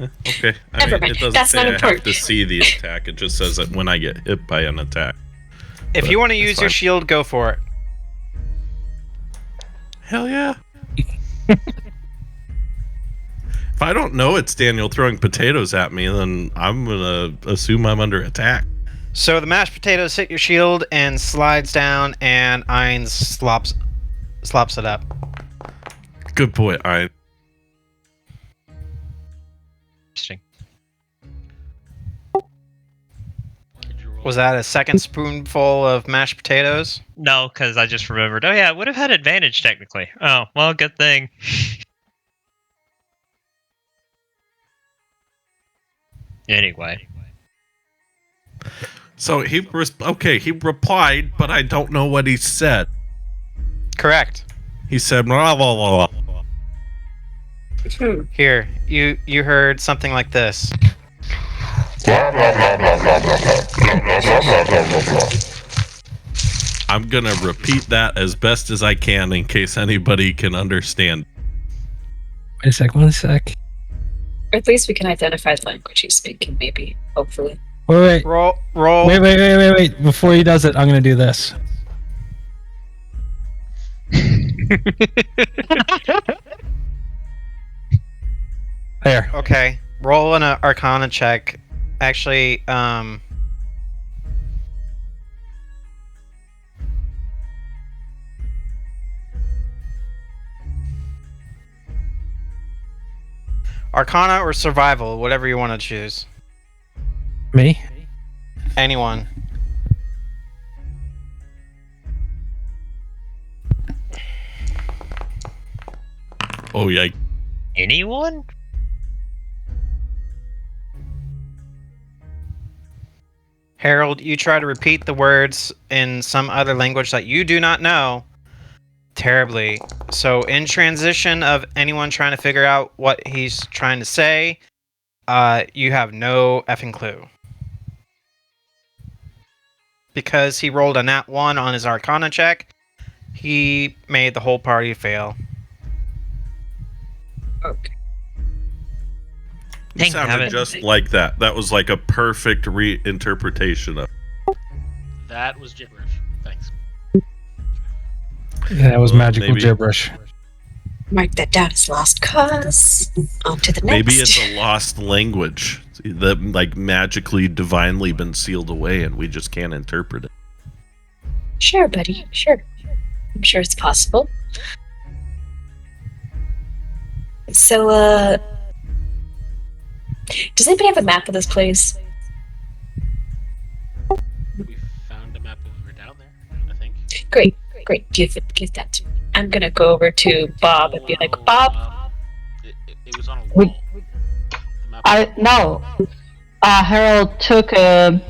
Okay. Never mind. It doesn't That's say not I have important. to see the attack. It just says that when I get hit by an attack. If But you want to it's use your fine. shield, go for it. Hell yeah. If I don't know it's Daniel throwing potatoes at me, then I'm gonna assume I'm under attack. So the mashed potatoes hit your shield and slides down, and Ainz slops it up. Good boy, I. Interesting. Did you roll? Was that a second spoonful of mashed potatoes? No, because I just remembered. Oh yeah, it would have had advantage technically. Oh well, good thing. Anyway, So he he replied, but I don't know what he said. Correct. He said blah blah blah. blah. Here, you heard something like this. I'm gonna repeat that as best as I can in case anybody can understand. Wait a sec, 1 sec. Or at least we can identify the language he's speaking, maybe. Hopefully. Wait. Roll. Wait. Before he does it, I'm gonna do this. There. Okay. Roll an Arcana check. Actually, Arcana or Survival, whatever you want to choose. Me? Anyone. Oh yeah. anyone? Harold, you try to repeat the words in some other language that you do not know terribly. So, in transition of anyone trying to figure out what he's trying to say, you have no effing clue. Because he rolled a nat 1 on his Arcana check, he made the whole party fail. Okay. It Thank sounded heaven. just like that. That was like a perfect reinterpretation of. That was gibberish. Thanks. Yeah, that was Well, magical maybe- gibberish. Mark that down as lost cause. On to the next. Maybe it's a lost language that like magically, divinely been sealed away, and we just can't interpret it. Sure, buddy. Sure. I'm sure it's possible. So, does anybody have a map of this place? We found a map when we were down there, I think. Great. Give that to me. I'm gonna go over to Bob and be like, Bob. It was on a wall. No. Harold took a.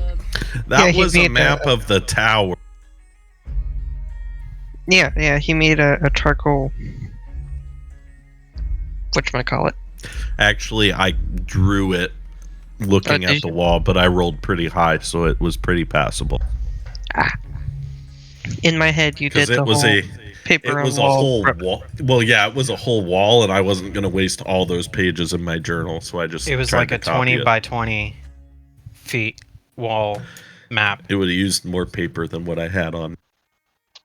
That he was a made map of the tower. Yeah, he made a charcoal. Whatchamacallit? Actually, I drew it looking did at the wall, but I rolled pretty high, so it was pretty passable. In my head, you did Because the it was whole a paper it was on a wall. whole wall. Well, yeah, it was a whole wall, and I wasn't going to waste all those pages in my journal, so I just It was tried like to a copy 20 it. by 20 feet wall map. It would have used more paper than what I had on.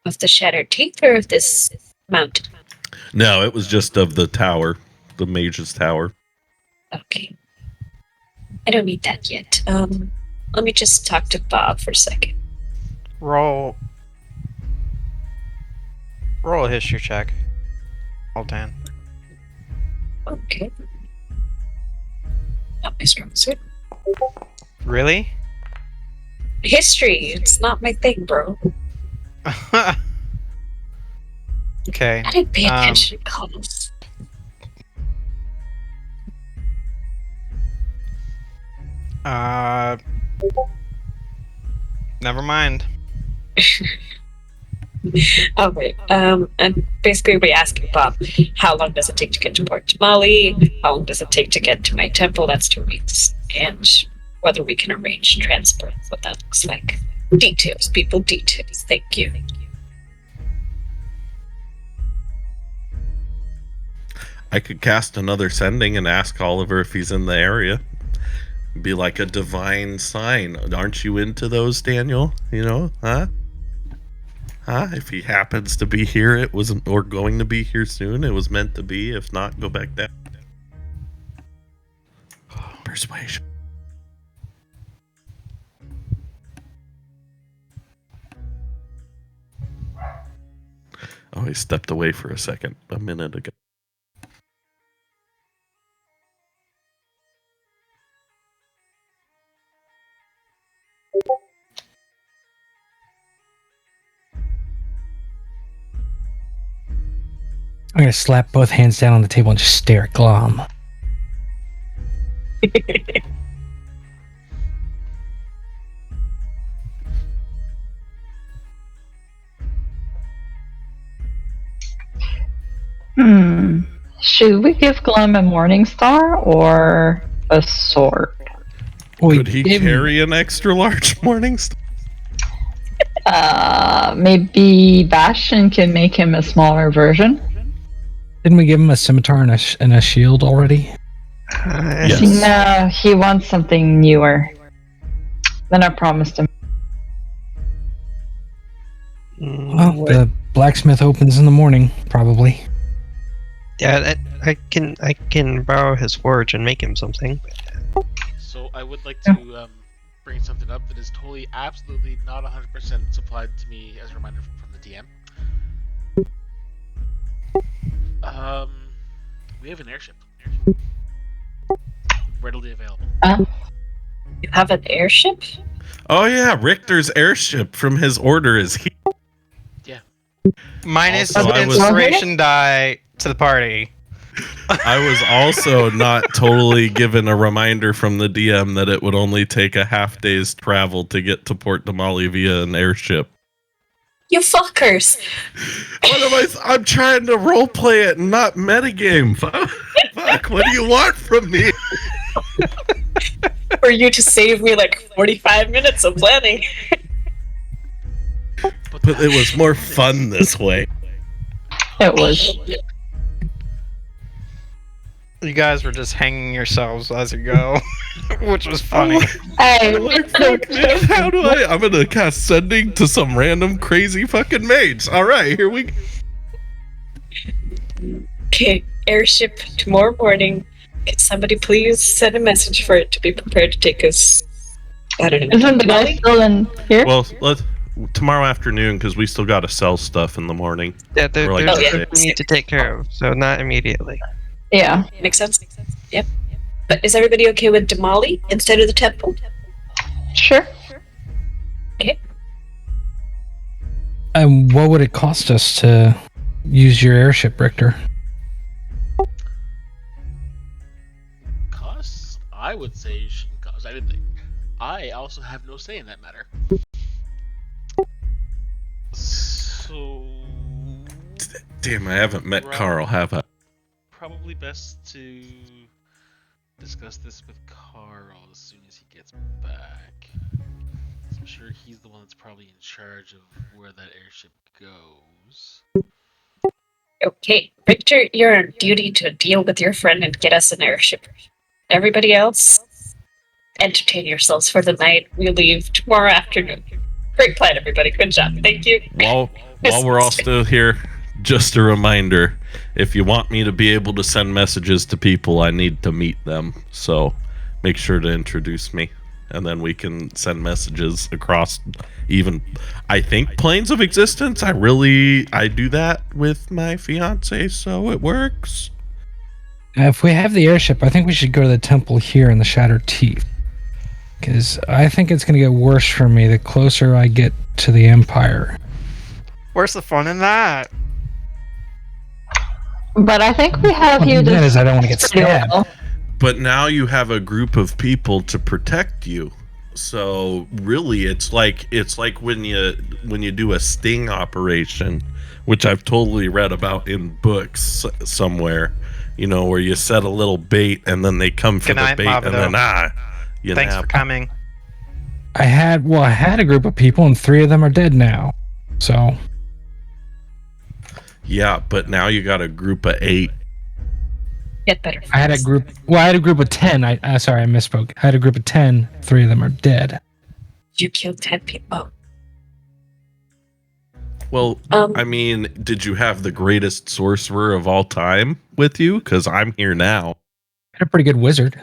Of the Shattered Teeth or of this mountain? No, it was just of the tower, the mage's tower. Okay. I don't need that yet. Let me just talk to Bob for a second. Roll a history check. All 10. Okay. Not my strong suit. Really? History, it's not my thing, bro. Okay. I didn't pay attention to calls. Never mind. Okay. And basically we're asking Bob, how long does it take to get to Port Tamale? How long does it take to get to my temple? That's 2 weeks. And whether we can arrange transport, what that looks like. Details, people, details. Thank you. I could cast another sending and ask Oliver if he's in the area. Be like a divine sign. Aren't you into those, Daniel? You know, huh? If he happens to be here, it wasn't, or going to be here soon, it was meant to be. If not, go back down. Persuasion. Oh, he stepped away for a second, a minute ago. I'm gonna slap both hands down on the table and just stare at Glom. Should we give Glom a morning star or a sword? Could he carry an extra large morning star? Maybe Bastion can make him a smaller version. Didn't we give him a scimitar and a shield already? Yes. No, he wants something newer. Then I promised him. Well, the blacksmith opens in the morning, probably. Yeah, I can borrow his forge and make him something. So I would like to bring something up that is totally, absolutely not 100% supplied to me as a reminder from the DM. We have an airship. Readily available. You have an airship? Oh yeah, Richter's airship from his order is here. Yeah. Minus Also, an inspiration die to the party. I was also not totally given a reminder from the DM that it would only take a half day's travel to get to Port Damali via an airship. You fuckers! I'm trying to roleplay it and not metagame. Fuck, what do you want from me? For you to save me like 45 minutes of planning. But it was more fun this way. It was. You guys were just hanging yourselves as you go, which was funny. Hey, Like, fuck, man, how do I'm gonna cast sending to some random crazy fucking mage. Alright, here we go. Okay, airship tomorrow morning. Can somebody please send a message for it to be prepared to take us? I don't know. Isn't the guy still in here? Well, tomorrow afternoon, because we still gotta sell stuff in the morning. Yeah, there's Or like Oh, yeah. stuff we need to take care of, so not immediately. Yeah. Makes sense? Yep. But is everybody okay with Damali instead of the temple? Sure. Okay. And what would it cost us to use your airship, Richter? Costs? I would say you shouldn't cost anything. I also have no say in that matter. So... Damn, I haven't met Carl, have I? Probably best to discuss this with Carl as soon as he gets back. I'm sure he's the one that's probably in charge of where that airship goes. Okay, Victor, you're on duty to deal with your friend and get us an airship. Everybody else, entertain yourselves for the night. We leave tomorrow afternoon. Great plan, everybody. Good job. Thank you. While we're all still here, just a reminder, if you want me to be able to send messages to people, I need to meet them. So make sure to introduce me, and then we can send messages across even, I think, planes of existence. I do that with my fiance, so it works. If we have the airship, I think we should go to the temple here in the Shattered Teeth. Because I think it's going to get worse for me the closer I get to the Empire. Where's the fun in that? But I think we have you. That is, I don't want to get stabbed. Well. But now you have a group of people to protect you. So really, it's like when you do a sting operation, which I've totally read about in books somewhere. You know, where you set a little bait and then they come for the bait, and then you Thanks nab. for coming. I had a group of people, and 3 of them are dead now. So. Yeah, but now you got a group of 8. Get better. I had a group. Well, I had a group of 10. Sorry, I misspoke. I had a group of 10. 3 of them are dead. You killed 10 people. Well, I mean, did you have the greatest sorcerer of all time with you? Because I'm here now. I had a pretty good wizard.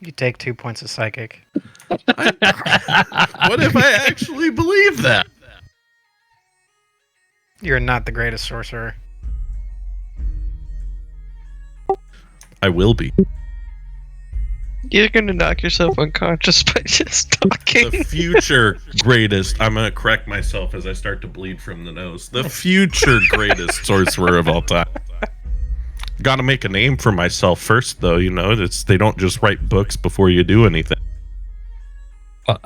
You take 2 points of psychic. What if I actually believe that? You're not the greatest sorcerer. I will be. You're gonna knock yourself unconscious by just talking. The future greatest. I'm gonna correct myself as I start to bleed from the nose. The future greatest sorcerer of all time. Got to make a name for myself first, though. You know, they don't just write books before you do anything. Well,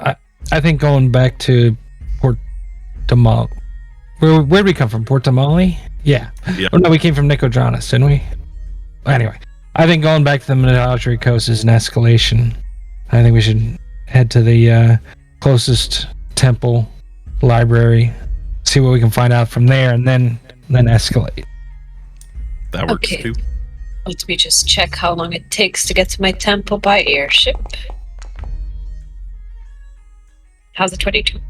I think going back to Port Tamale. Where did we come from? Port Tamale? Yeah. Oh no, we came from Nicodranas, didn't we? Anyway, I think going back to the Menagerie Coast is an escalation. I think we should head to the closest temple, library, see what we can find out from there, and then escalate. That works too. Let me just check how long it takes to get to my temple by airship. How's it 22?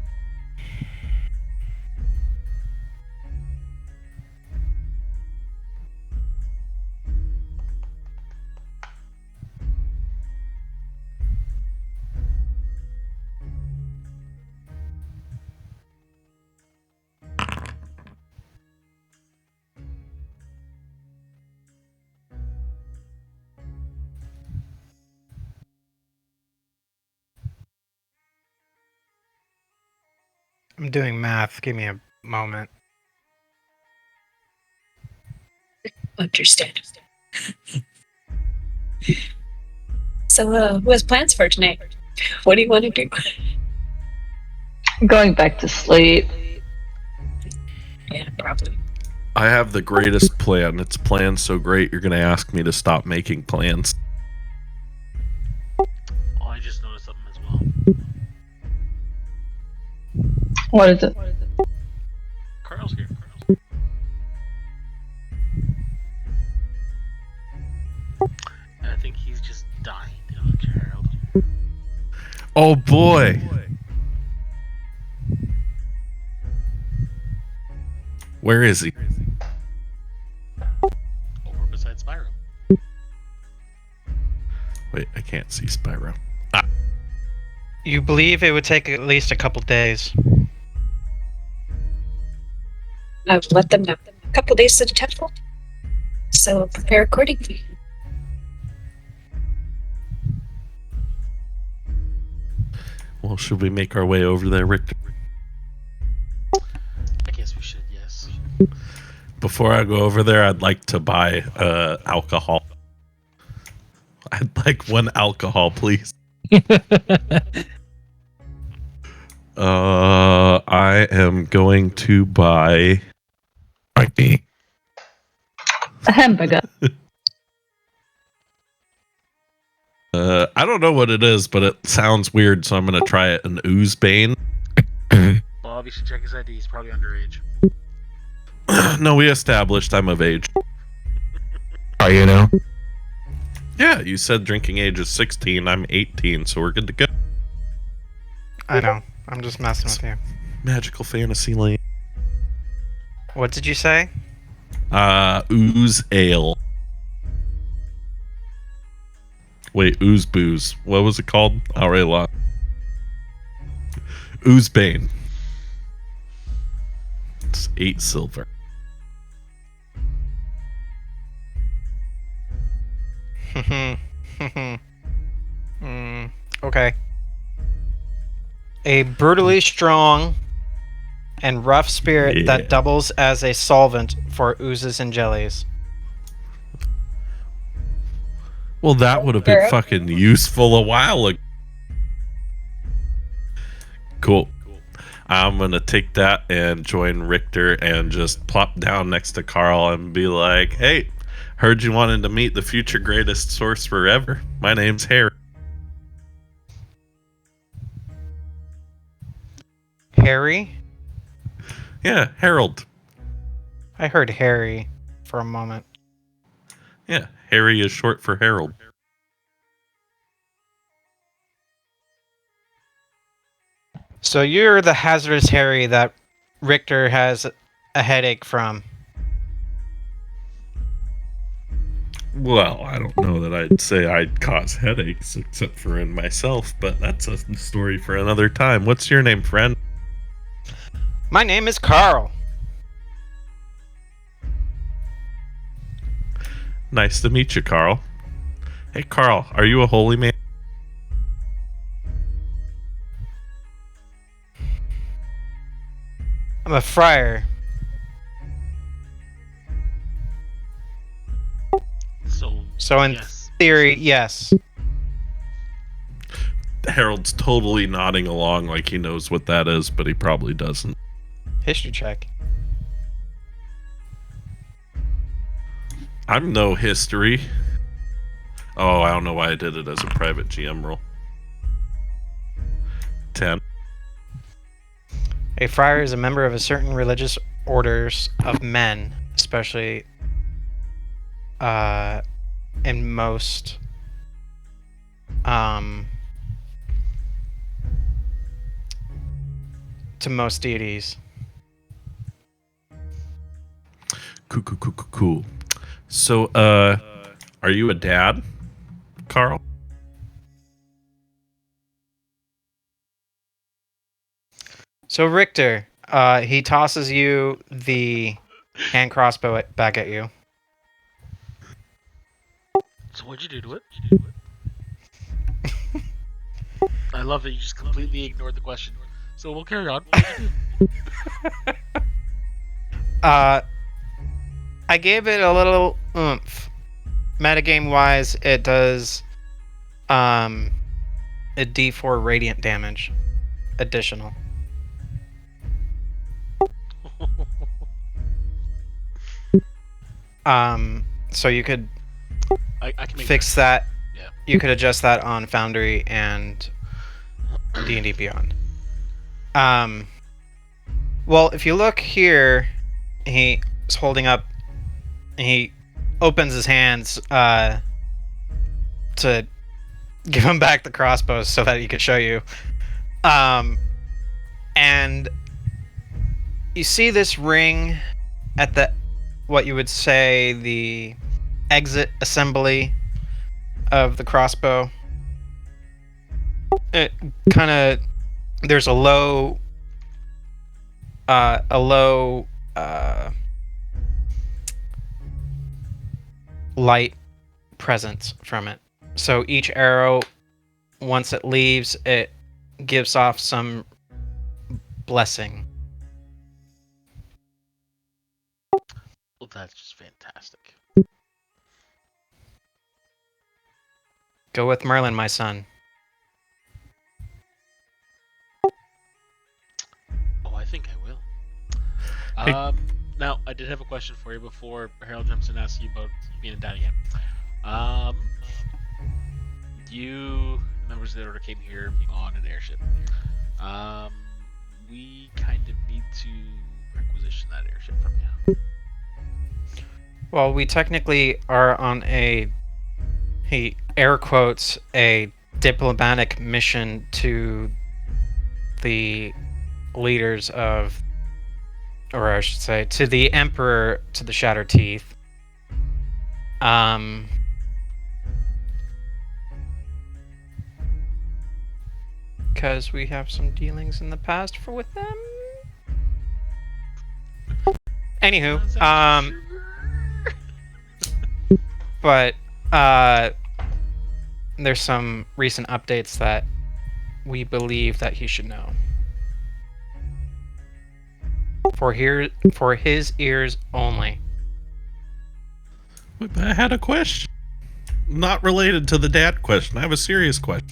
I'm doing math. Give me a moment. Understand. So, who has plans for tonight? What do you want to do? Going back to sleep. Yeah, probably. I have the greatest plan. It's planned so great you're going to ask me to stop making plans. Oh, I just noticed something as well. What is it? Carl's here. And I think he's just dying down to Harold. Oh boy. Where is he? Over beside Spyro. Wait, I can't see Spyro. You believe it would take at least a couple days. I've let them know. A couple days to the temple. So prepare accordingly. Well, should we make our way over there, Richter? I guess we should, yes. Before I go over there, I'd like to buy alcohol. I'd like 1 alcohol, please. I am going to buy. Might be. A hamburger. I don't know what it is, but it sounds weird, so I'm gonna try it. An Oozebane. Bob, you should check his ID. He's probably underage. No, we established I'm of age. Are you now? Yeah, you said drinking age is 16. I'm 18, so we're good to go. I know. I'm just messing with you. Magical fantasy lane. What did you say? Ooze ale. Wait, ooze booze. What was it called? Already lost. Oozebane. It's 8 silver. Okay. A brutally strong and rough spirit that doubles as a solvent for oozes and jellies. Well, that would have been fucking useful a while ago. Cool. I'm gonna take that and join Richter and just plop down next to Carl and be like, hey, heard you wanted to meet the future greatest sorcerer ever. My name's Harry. Harry? Yeah, Harold. I heard Harry for a moment. Yeah, Harry is short for Harold. So you're the hazardous Harry that Richter has a headache from. Well, I don't know that I'd say I'd cause headaches except for in myself, but that's a story for another time. What's your name, friend? My name is Carl. Nice to meet you, Carl. Hey, Carl, are you a holy man? I'm a friar. So in theory, yes. Harold's totally nodding along like he knows what that is, but he probably doesn't. History check. I'm no history. Oh, I don't know why I did it as a private GM roll. 10. A friar is a member of a certain religious orders of men, especially in most to most deities. Cool. So, are you a dad, Carl? So Richter, he tosses you the hand crossbow back at you. So what'd you do to it? I love that you just completely ignored the question. So we'll carry on. What did you do? I gave it a little oomph. Metagame wise, it does a D4 radiant damage additional. So you could I can make fix that. Yeah. You could adjust that on Foundry and D&D Beyond. Well, if you look here, he's holding up. He opens his hands to give him back the crossbows so that he could show you. And you see this ring at the what you would say the exit assembly of the crossbow. It kind of there's a low light presence from it. So each arrow, once it leaves, it gives off some blessing. that's just fantastic. Go with Merlin, my son. Oh, I think I will. Hey. Now, I did have a question for you before Harold jumps in and asks you about being a dad again. You, members of the Order, came here on an airship. We kind of need to requisition that airship from you. Well, we technically are on he air quotes, a diplomatic mission to the leaders of, or I should say, to the Emperor, to the Shattered Teeth. Because we have some dealings in the past with them. Anywho, but there's some recent updates that we believe that he should know. For his ears only. But I had a question. Not related to the dad question. I have a serious question.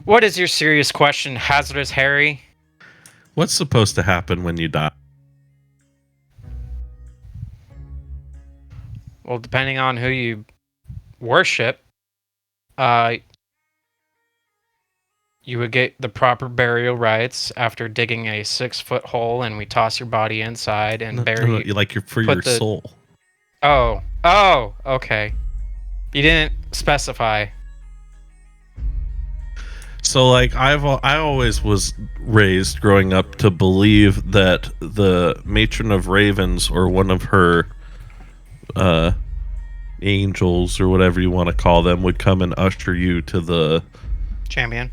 What is your serious question, Hazardous Harry? What's supposed to happen when you die? Well, depending on who you worship, you would get the proper burial rites after digging a 6-foot hole, and we toss your body inside and bury. Like for your soul. Oh, okay. You didn't specify. So, like, I always was raised growing up to believe that the matron of ravens, or one of her angels, or whatever you want to call them, would come and usher you to the champion.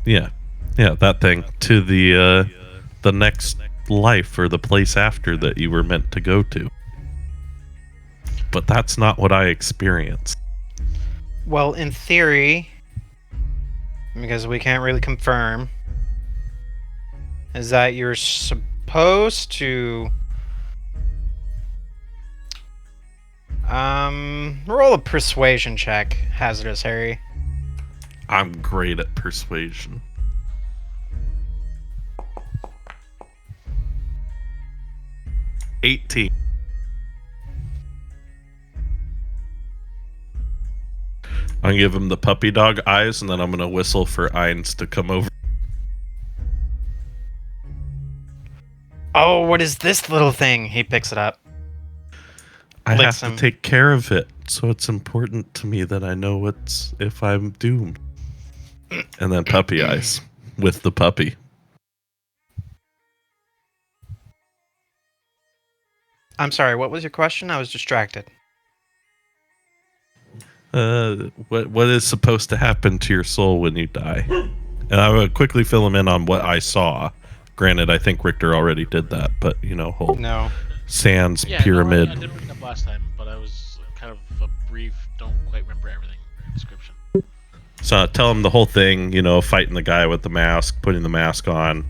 Yeah, that thing, to the next life, or the place after that you were meant to go to. But that's not what I experienced. Well, in theory, because we can't really confirm, is that you're supposed to roll a persuasion check, Hazardous Harry. I'm great at persuasion. $18. I'm gonna give him the puppy dog eyes, and then I'm gonna whistle for Ines to come over. Oh, what is this little thing? He picks it up. I have to take care of it, so it's important to me that I know if I'm doomed. And then puppy eyes with the puppy. I'm sorry, what was your question? I was distracted. What is supposed to happen to your soul when you die? And I would quickly fill him in on what I saw. Granted, I think Richter already did that, but No. Sans Yeah, pyramid. No, I did bring it up last time, but I was kind of a brief, don't quite remember everything description. So tell him the whole thing, fighting the guy with the mask, putting the mask on,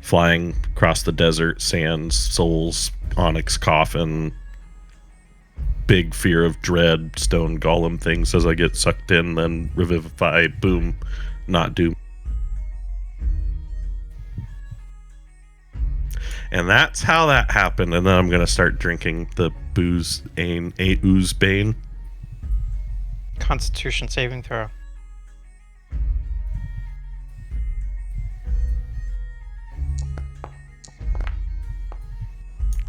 flying across the desert, Sans, souls, onyx coffin, big fear of dread, stone golem things as I get sucked in, then revivify, boom, not doom. And that's how that happened. And then I'm going to start drinking the ooze bane. Constitution saving throw.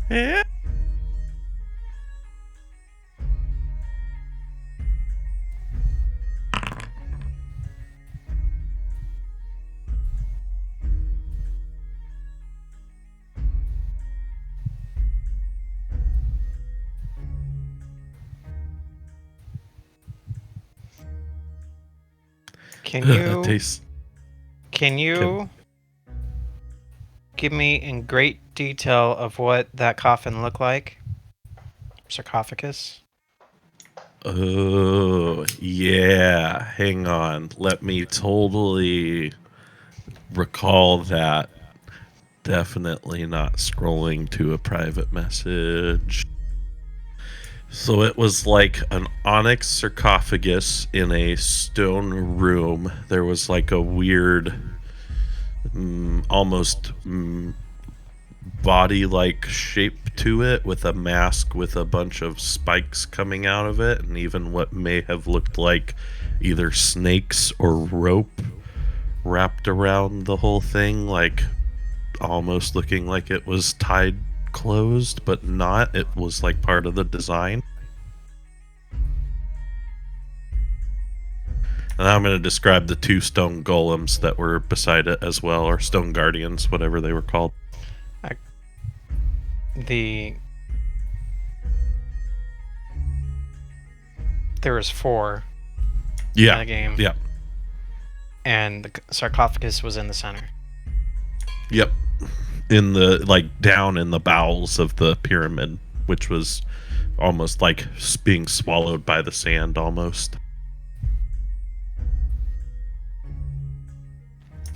Yeah. Can you give me in great detail of what that coffin looked like? Sarcophagus? Oh, yeah. Hang on. Let me totally recall that. definitely not scrolling to a private message. So it was like an onyx sarcophagus in a stone room. There was like a weird, almost body-like shape to it, with a mask with a bunch of spikes coming out of it, and even what may have looked like either snakes or rope wrapped around the whole thing, like almost looking like it was tied closed, but not. It was like part of the design. And I'm going to describe the 2 stone golems that were beside it as well, or stone guardians, whatever they were called. There was 4 Yeah. in the game. Yeah. And the sarcophagus was in the center. Yep. In the, like, down in the bowels of the pyramid, which was almost like being swallowed by the sand almost.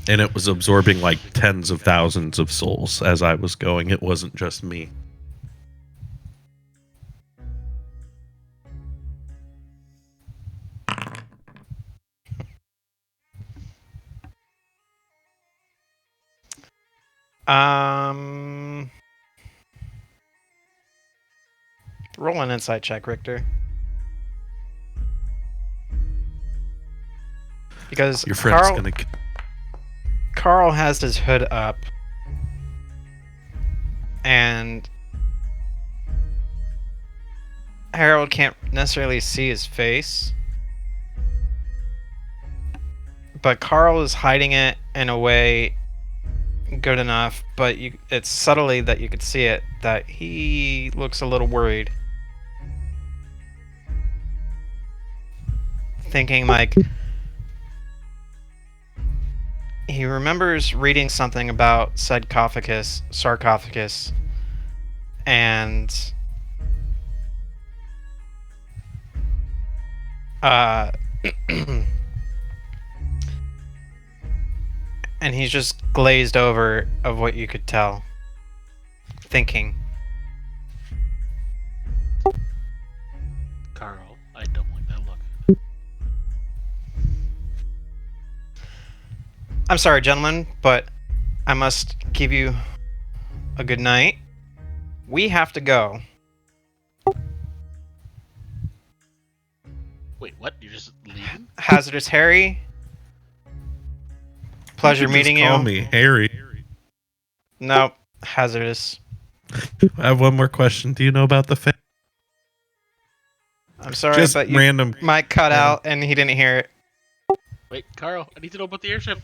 And it was absorbing like tens of thousands of souls as I was going. It wasn't just me. Roll an insight check, Richter. Because Your friend's gonna. Carl has his hood up, and Harold can't necessarily see his face, but Carl is hiding it in a way good enough, but it's subtly that you could see it, that he looks a little worried. Thinking like he remembers reading something about sarcophagus, and and he's just glazed over of what you could tell. Thinking. Carl, I don't like that look. I'm sorry, gentlemen, but I must give you a good night. We have to go. Wait, what? You're just leaving? Hazardous Harry. Pleasure meeting you. Call me Harry. No, Hazardous. I have one more question. Do you know about the fan? I'm sorry, Just but you random. might cut out and he didn't hear it. Wait, Carl, I need to know about the airship.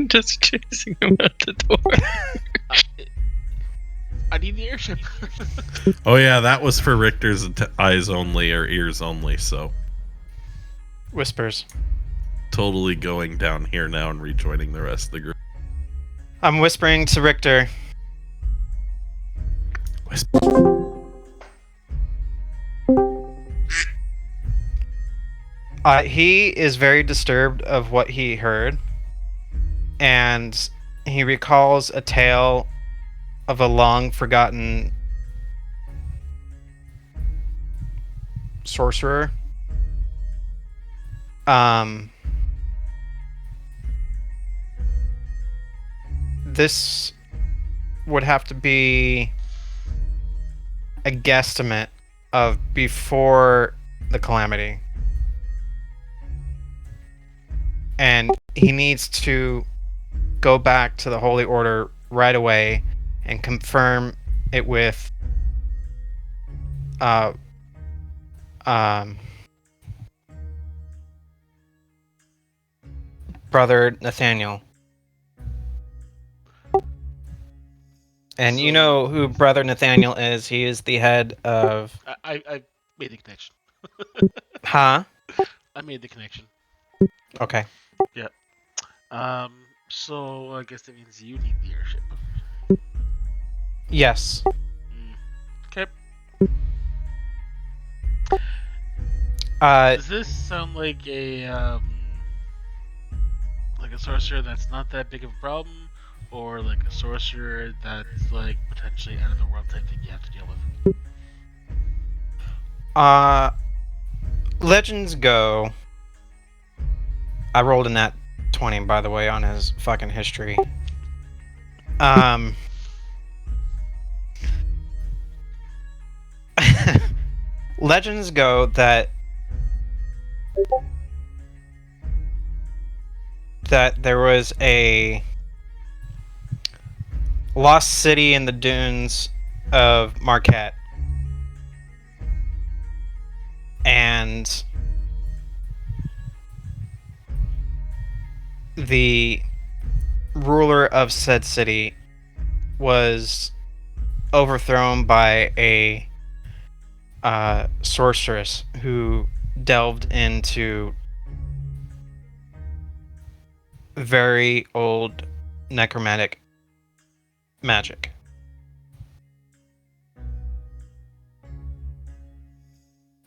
Just chasing him out the door. I need the airship. Oh yeah, that was for Richter's eyes only or ears only, so Whispers. totally going down here now and rejoining the rest of the group. I'm whispering to Richter. He is very disturbed of what he heard, and he recalls a tale of a long-forgotten sorcerer. This would have to be a guesstimate of before the calamity. And he needs to go back to the Holy Order right away and confirm it with Brother Nathaniel. And you know who Brother Nathaniel is. He is the head of... I made the connection. Huh? I made the connection. Okay. Yeah. So I guess that means you need the airship. Yes. Okay. Does this sound like a a sorcerer that's not that big of a problem, or like a sorcerer that's like potentially out of the world type thing you have to deal with? Legends go. I rolled a nat 20, by the way, on his fucking history. Legends go that there was a lost city in the dunes of Marquette, and the ruler of said city was overthrown by a sorceress who delved into very old necromantic magic.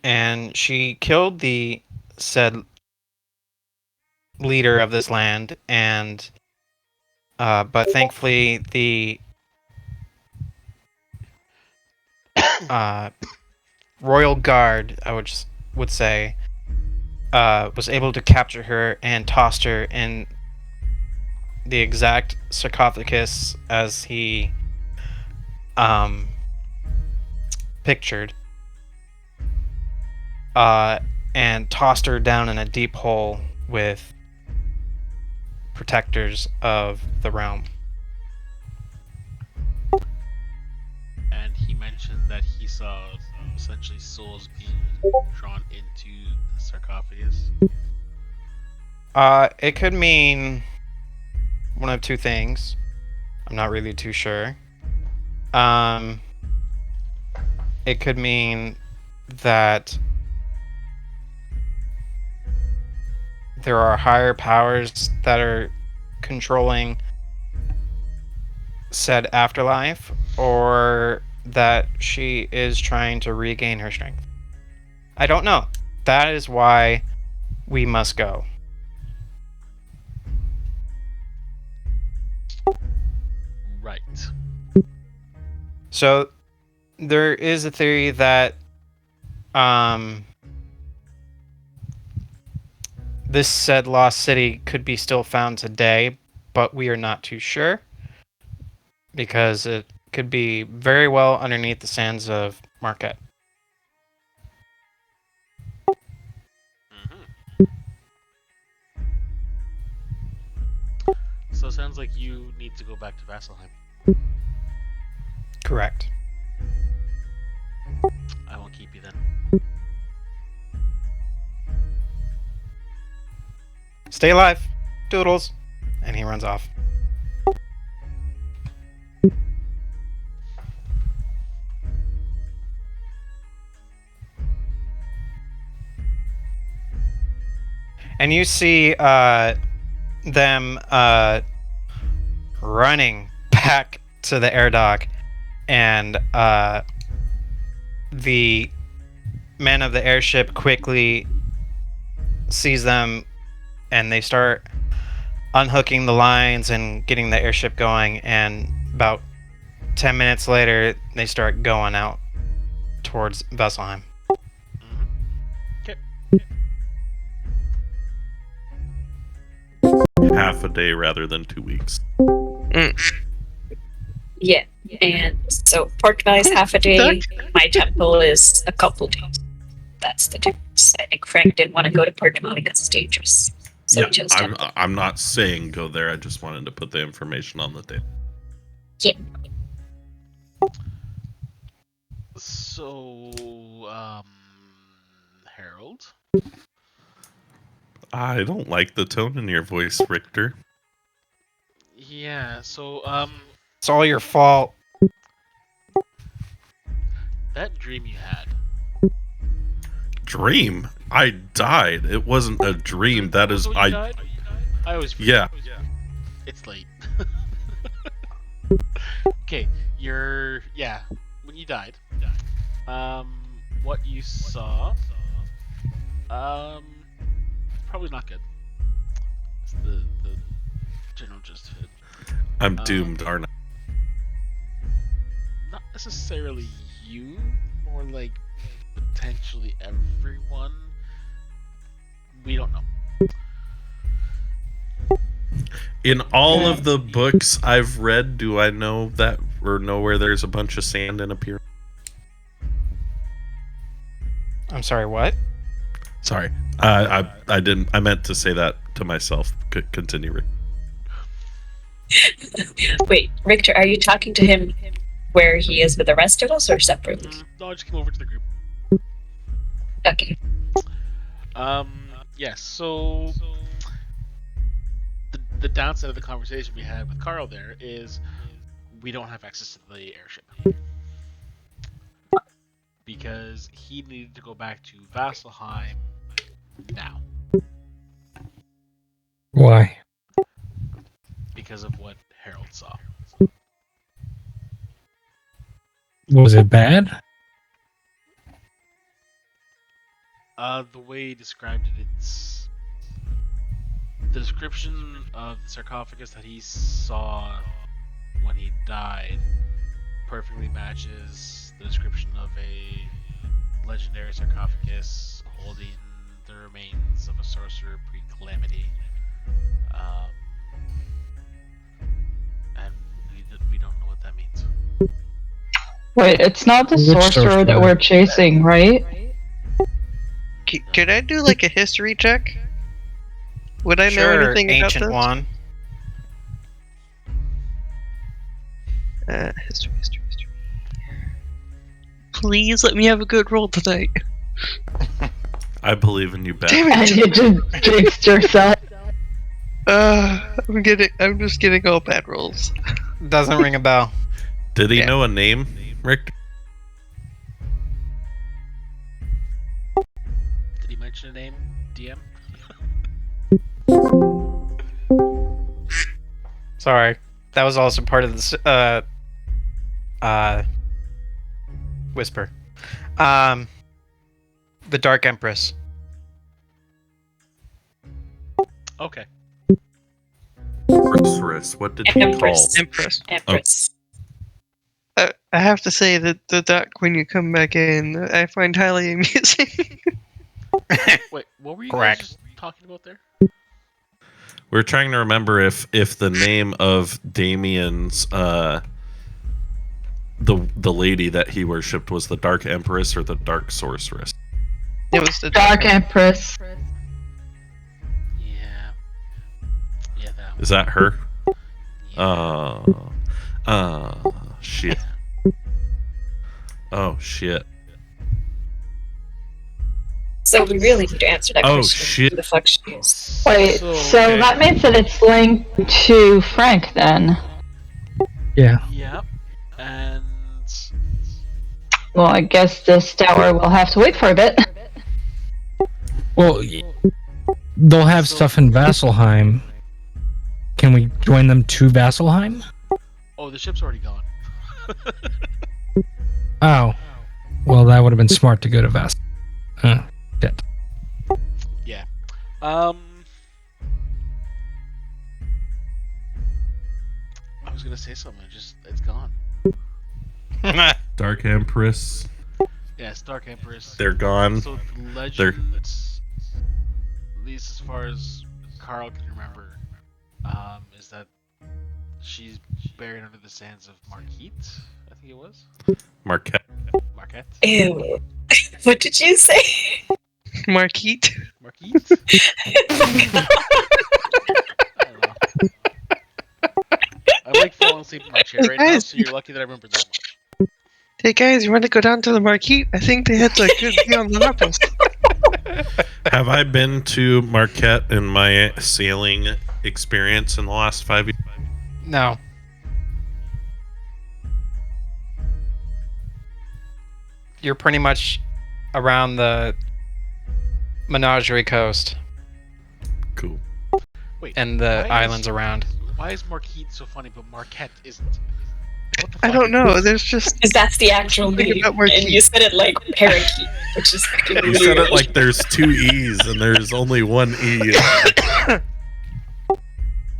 And she killed the said leader of this land, and but thankfully the royal guard, I would say, was able to capture her and tossed her in the exact sarcophagus as he pictured, and tossed her down in a deep hole with protectors of the realm. And he mentioned that he saw essentially souls being drawn into the sarcophagus. It could mean one of two things. I'm not really too sure. It could mean that there are higher powers that are controlling said afterlife, or that she is trying to regain her strength. I don't know. That is why we must go. Right. So there is a theory that this said lost city could be still found today, but we are not too sure, because it could be very well underneath the sands of Marquette. So it sounds like you need to go back to Vasselheim. Correct. I won't keep you then. Stay alive, Doodles. And he runs off. And you see them running back to the air dock, and the man of the airship quickly sees them, and they start unhooking the lines and getting the airship going, and about 10 minutes later they start going out towards Vesselheim. Half a day rather than 2 weeks. Yeah, and so Port Valley is half a day. My temple is a couple days. That's the difference. I think Frank didn't want to go to Port Valley because it's dangerous. So he chose temple. I'm not saying go there. I just wanted to put the information on the table. Yeah. So, Harold? I don't like the tone in your voice, Richter. Yeah, so, It's all your fault. that dream you had. Dream? I died. It wasn't a dream. That is, So you died? I always forget. Yeah. It's late. Okay, when you died, what you saw, probably not good. It's the General just hit. I'm doomed, aren't I? Not necessarily you, more like potentially everyone. We don't know. In all of the books I've read, do I know that or know where there's a bunch of sand in a pyramid? I'm sorry, what? Sorry, I didn't. I meant to say that to myself. Continue, Rick. Wait, Richter, are you talking to him where he is with the rest of us or separately? No, I just came over to the group. Okay. Yes. So the downside of the conversation we had with Carl there is we don't have access to the airship because he needed to go back to Vasselheim now Why? because of what Harold saw. Was it bad? The way he described it, it's the description of the sarcophagus that he saw when he died perfectly matches the description of a legendary sarcophagus holding the remains of a sorcerer pre-calamity. And we don't know what that means. Wait, it's not the Which sorcerer that we're chasing, right? Could I do like a history check? Would I know Sure, anything ancient about one. this? History. Please let me have a good roll tonight. I believe in you, Beth. Damn And it! you just jinxed yourself. I'm just getting all bad rolls. Doesn't ring a bell. Did he Yeah. know a name, Rick? Did he mention a name, DM? Sorry. That was also part of this whisper. The Dark Empress. Okay. Sorceress. What did he Empress. call? Empress. I have to say that the duck, when you come back in, I find highly amusing. Wait, what were you Correct. guys just talking about there? We're trying to remember if the name of Damien's the lady that he worshipped was the Dark Empress or the Dark Sorceress. It was the Dark Empress. Yeah. Yeah, that one. Is that her? Yeah. Shit. Oh shit. So we really need to answer that Oh, question. shit. Who the fuck she is? Wait, so that means that it's linked to Frank then. Yeah. Yep. And Well, I guess this tower will have to wait for a bit. Well, they'll have stuff in Vasselheim. Can we join them to Vasselheim? oh, the ship's already gone. Oh. Well, that would have been smart to go to Vass. Shit. Yeah. I was gonna say something. It's gone. Dark Empress. Yeah, it's Dark Empress. They're gone. So the legend, at least as far as Carl can remember, is that she's buried under the sands of Marquette. I think it was Marquette. Marquette. Ew. What did you say? Marquette. Marquette. I don't know. I'm like falling asleep in my chair right now, Guys. so you're lucky that I remember that much. Hey guys, you want to go down to the Marquette? I think they had like good deal on the apples. Have I been to Marquette in my sailing experience in the last 5 years? No. You're pretty much around the Menagerie Coast Cool. Wait, and the why islands around. Why is Marquette so funny, but Marquette isn't? What the I fuck? don't know. There's just Because that's the actual Think name. about Marquette. And you said it like parakeet, which is fucking You weird. said it like there's two E's and there's only one E.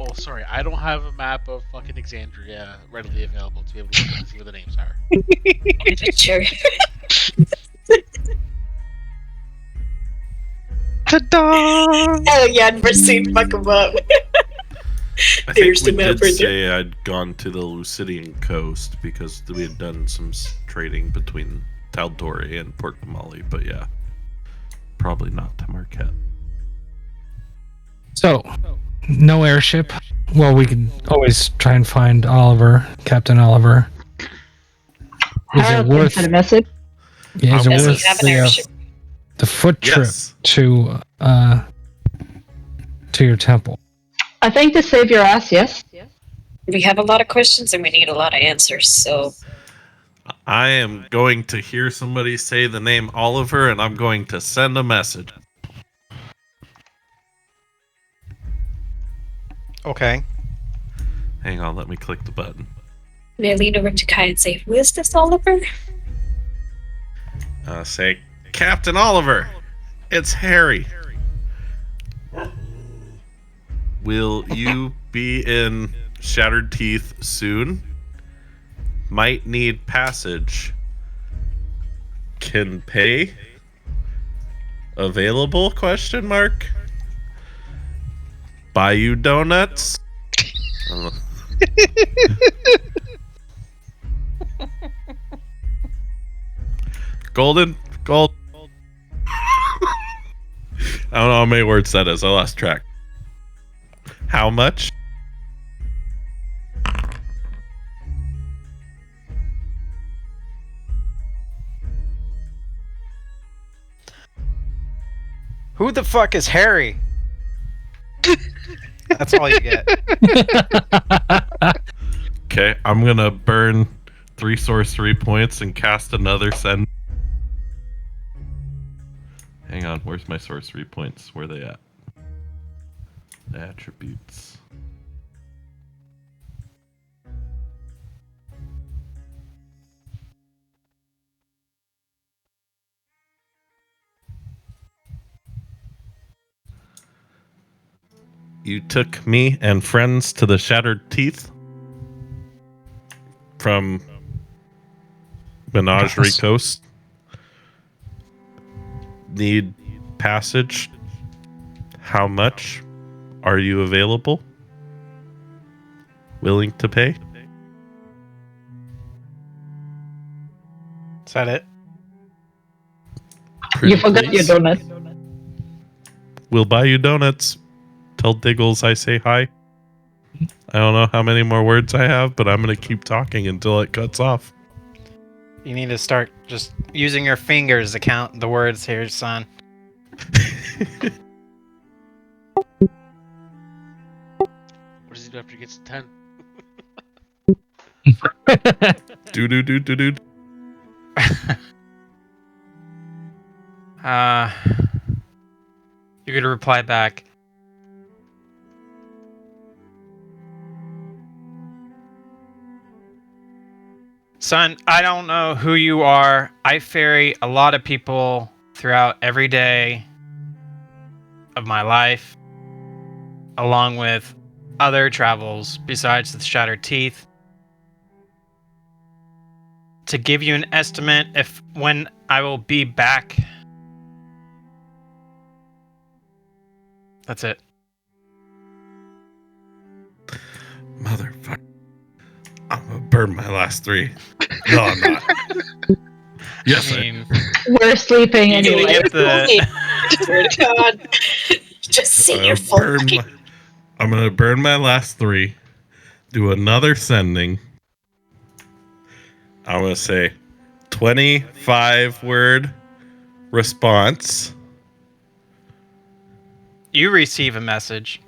Oh, sorry. I don't have a map of fucking Exandria readily available to be able to look up and see what the names are. Sure. Ta-da! Oh yeah, proceed back above. I There's think the we map did right there. say I'd gone to the Lucidian coast because we had done some trading between Taldori and Port Kamali, but yeah, probably not to Marquette. So, no airship. Well, we could always try and find Oliver, Captain Oliver. Is it Harold can worth? send a message. Yeah, is it Does he worth have an airship? the foot trip Yes. to your temple? I think to save your ass, yes. We have a lot of questions and we need a lot of answers. So I am going to hear somebody say the name Oliver, and I'm going to send a message. Okay. Hang on, let me click the button. may I lean over to Kai and say, "Who is this Oliver?" Say, Captain Oliver, it's Harry. Will you be in Shattered Teeth soon? Might need passage. Can pay? Available? Question mark. Buy you donuts? Gold. I don't know how many words that is. I lost track. How much? Who the fuck is Harry? That's all you get. Okay, I'm gonna burn 3 sorcery points and cast another send. Hang on, where's my sorcery points? Where are they at? Attributes. You took me and friends to the Shattered Teeth from Menagerie Yes. Coast. Need passage. How much are you available? Willing to pay? Is that it? You forgot your Please. donut. We'll buy you donuts. Tell Diggles I say hi. I don't know how many more words I have, but I'm going to keep talking until it cuts off. You need to start just using your fingers to count the words here, son. What does he do after he gets to 10? Do do do do do. You're gonna reply back. Son, I don't know who you are. I ferry a lot of people throughout every day of my life, along with other travels besides the Shattered Teeth. To give you an estimate if when I will be back. That's it. Motherfucker. I'm going to burn my last 3. No, I'm not. Yes, I mean, We're sleeping you need to anyway. get the. Swear to God. Just say your full fucking. I'm going to burn my last 3. Do another sending. I'm going to say 25 word response. You receive a message.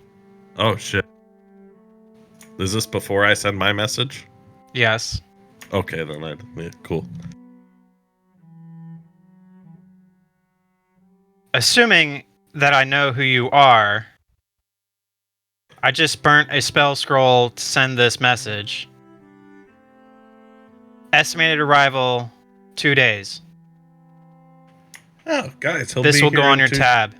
Oh, shit. Is this before I send my message? Yes. Okay, then yeah, cool. Assuming that I know who you are, I just burnt a spell scroll to send this message. Estimated arrival 2 days. Oh, guys, This will go on your tab.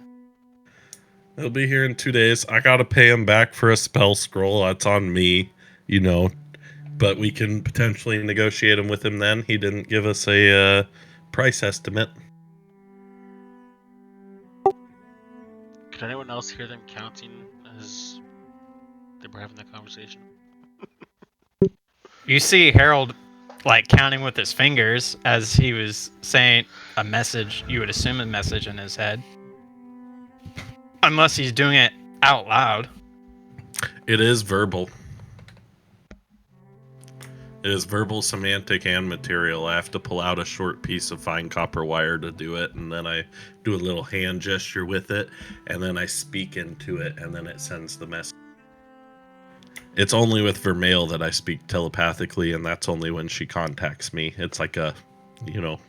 He'll be here in 2 days. I gotta pay him back for a spell scroll. That's on me, you know. But we can potentially negotiate him with him then. He didn't give us a price estimate. Could anyone else hear them counting as they were having that conversation? You see Harold like counting with his fingers as he was saying a message. You would assume a message in his head, unless he's doing it out loud. It is verbal. It is verbal, semantic, and material. I have to pull out a short piece of fine copper wire to do it, and then I do a little hand gesture with it, and then I speak into it, and then it sends the message. It's only with Vermeil that I speak telepathically, and that's only when she contacts me. It's like a,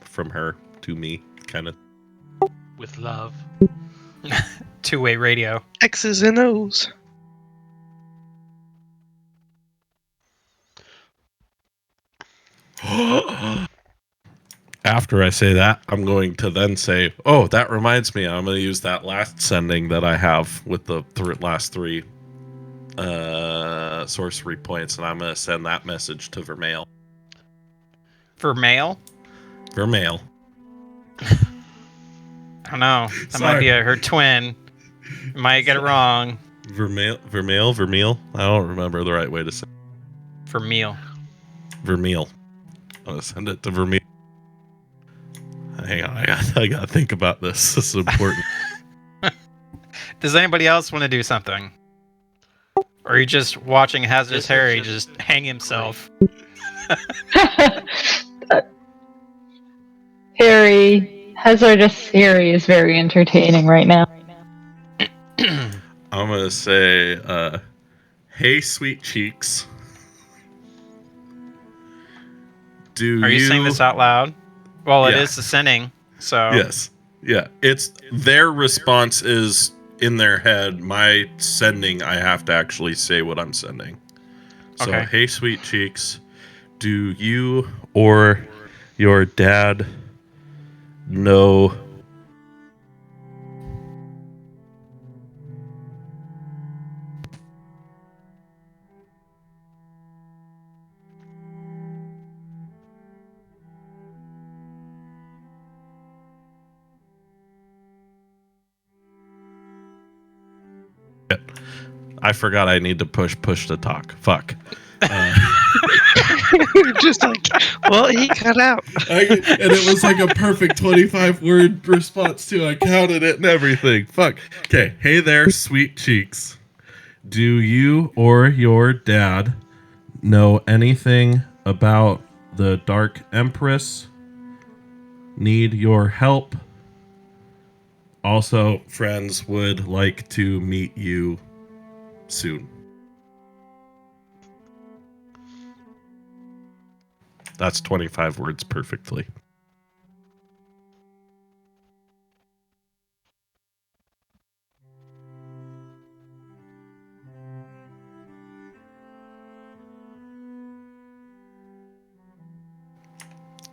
from her to me kind of. With love. Two-way radio. X's and O's. After I say that, I'm going to then say, oh, that reminds me, I'm going to use that last sending that I have with the last 3 sorcery points, and I'm going to send that message to Vermeil. Vermeil? Vermeil. I don't know. That might be her twin. Might get it wrong. Vermeil. I don't remember the right way to say it. Vermeil. I'm going to send it to Vermeil. Hang on, I got to think about this. This is important. Does anybody else want to do something? Or are you just watching Hazardous Harry just hang himself? Hazardous Harry is very entertaining right now. I'm going to say, hey, sweet cheeks. Are you saying this out loud? Well, it is ascending, so... Yes. Yeah. It's their response is in their head. My sending, I have to actually say what I'm sending. So, Okay. Hey, sweet cheeks, do you or your dad know... I forgot I need to push to talk. Fuck. Just like, well, he cut out. And it was like a perfect 25-word response, too. I counted it and everything. Fuck. Okay. Hey there, sweet cheeks. Do you or your dad know anything about the Dark Empress? Need your help? Also, friends would like to meet you soon. That's 25 words perfectly.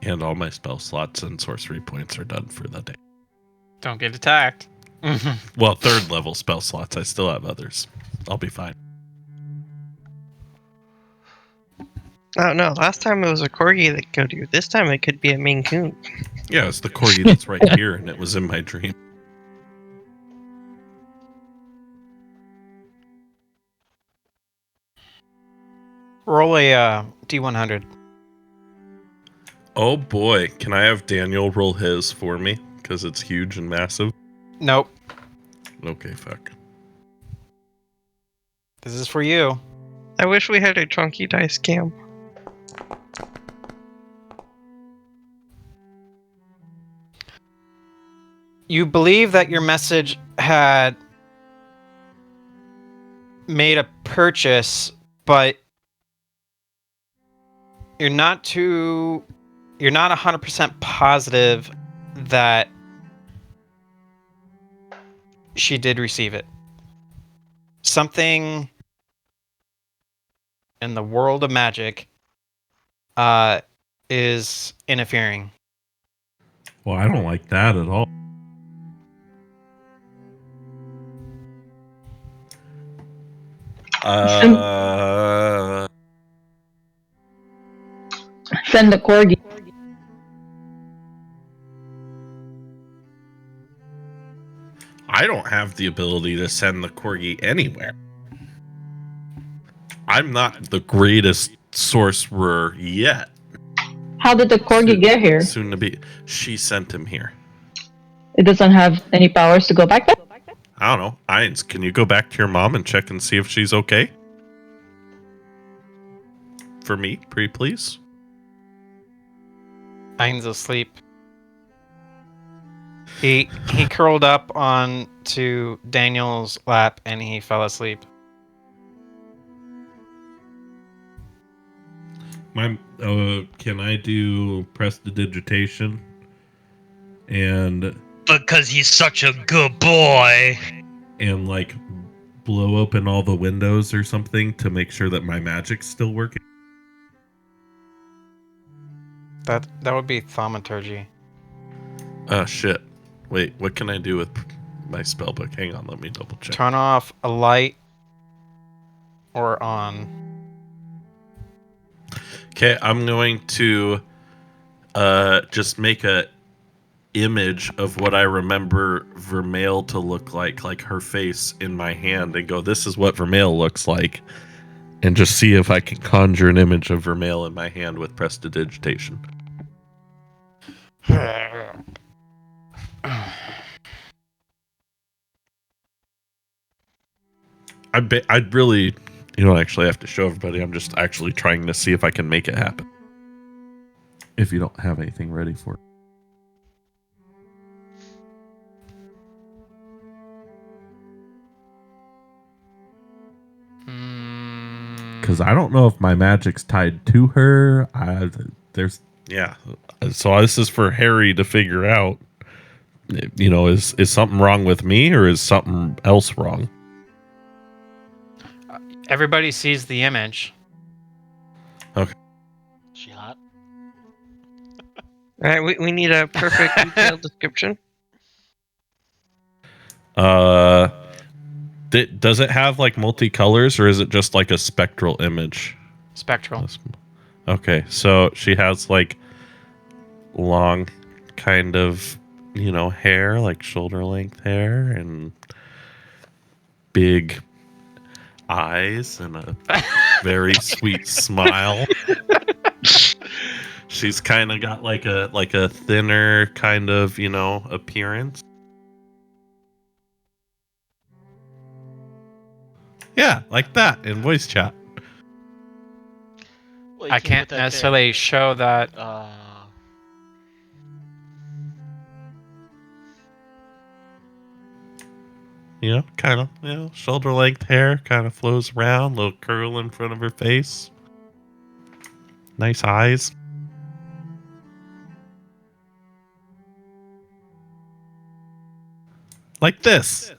And all my spell slots and sorcery points are done for the day. Don't get attacked. Well, 3rd level spell slots. I still have others. I'll be fine. Oh no, last time it was a corgi that killed you. This time it could be a Maine Coon. Yeah, it's the corgi that's right here, and it was in my dream. Roll a D100. Oh boy, can I have Daniel roll his for me? Because it's huge and massive. Nope. Okay, fuck. This is for you. I wish we had a chunky dice cam. You believe that your message had made a purchase, but you're not 100% positive that she did receive it. Something in the world of magic is interfering. Well, I don't like that at all. Send the corgi. I don't have the ability to send the corgi anywhere. I'm not the greatest sorcerer yet. How did the corgi get here? Soon to be. She sent him here. It doesn't have any powers to go back there? I don't know. Ines, can you go back to your mom and check and see if she's okay? For me, pretty please. Ein's asleep. He curled up onto Daniel's lap and he fell asleep. Can I do prestidigitation? And Because he's such a good boy. And like blow open all the windows or something to make sure that my magic's still working? That would be thaumaturgy. Oh shit. Wait, what can I do with my spellbook? Hang on, let me double check. Turn off a light or on. Okay, I'm going to just make a image of what I remember Vermeil to look like her face in my hand, and go, this is what Vermeil looks like, and just see if I can conjure an image of Vermeil in my hand with prestidigitation. I'd really, you don't actually have to show everybody. I'm just actually trying to see if I can make it happen. If you don't have anything ready for it. Because I don't know if my magic's tied to her. So this is for Harry to figure out. You know, is something wrong with me, or is something else wrong? Everybody sees the image. Okay. She hot? All right, we need a perfect detailed description. Does it have like multicolors, or is it just like a spectral image? Spectral. Okay, so she has like long kind of, hair, like shoulder length hair, and big eyes and a very sweet smile. She's kind of got like a thinner kind of, appearance. Yeah, like that in voice chat. Well, you I can't put that necessarily show that. Kind of, shoulder length hair, kind of flows around, little curl in front of her face. Nice eyes. Like this.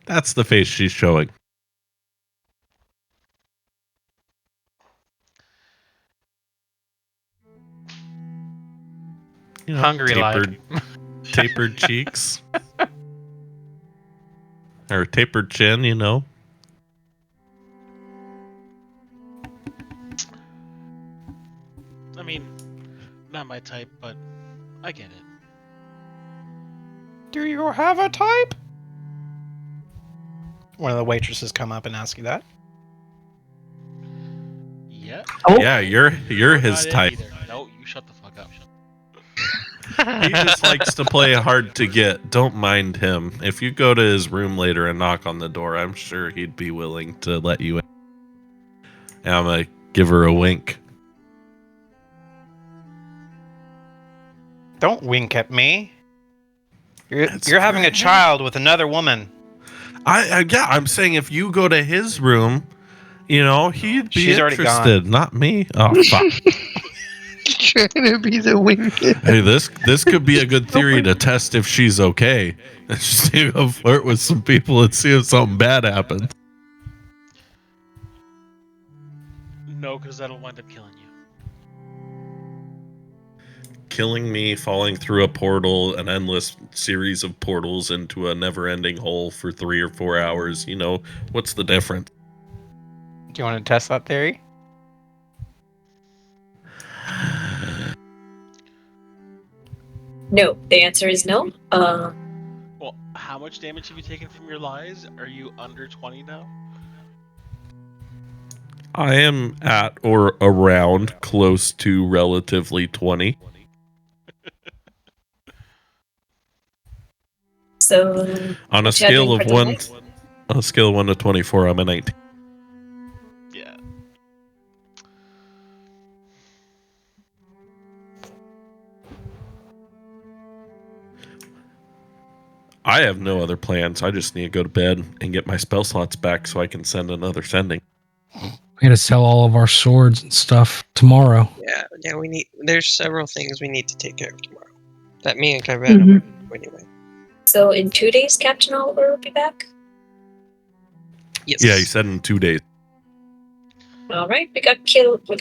That's the face she's showing. Hungry tapered cheeks. Or tapered chin, I mean, not my type, but I get it. Do you have a type? One of the waitresses come up and ask you that. Yeah. Oh. Yeah, you're his Not it type. either. No, you shut the fuck up. He just likes to play hard to get. Don't mind him. If you go to his room later and knock on the door, I'm sure he'd be willing to let you in. And I'm gonna give her a wink. Don't wink at me. You're having a child with another woman. I'm saying if you go to his room, he'd be She's already interested. gone. Not me. Oh fuck. Trying to be the wink. Hey, this could be a good theory to test if she's okay. Just go flirt with some people and see if something bad happens. No, because that'll wind up killing you. killing me, falling through a portal, an endless series of portals into a never-ending hole for 3 or 4 hours. You know, what's the difference? Do you want to test that theory? No, the answer is no. Well, how much damage have you taken from your lies? Are you under 20 now? I am at or around close to relatively 20. So On a what you are scale doing of for the 1 night? on a scale of 1 to 24, I'm a 19. Yeah. I have no other plans. I just need to go to bed and get my spell slots back so I can send another sending. We gotta sell all of our swords and stuff tomorrow. Yeah, we need. There's several things we need to take care of tomorrow. That me and Kevin Mhm. anyway. So in 2 days, Captain Oliver will be back. Yes. Yeah, he said in 2 days. All right, we got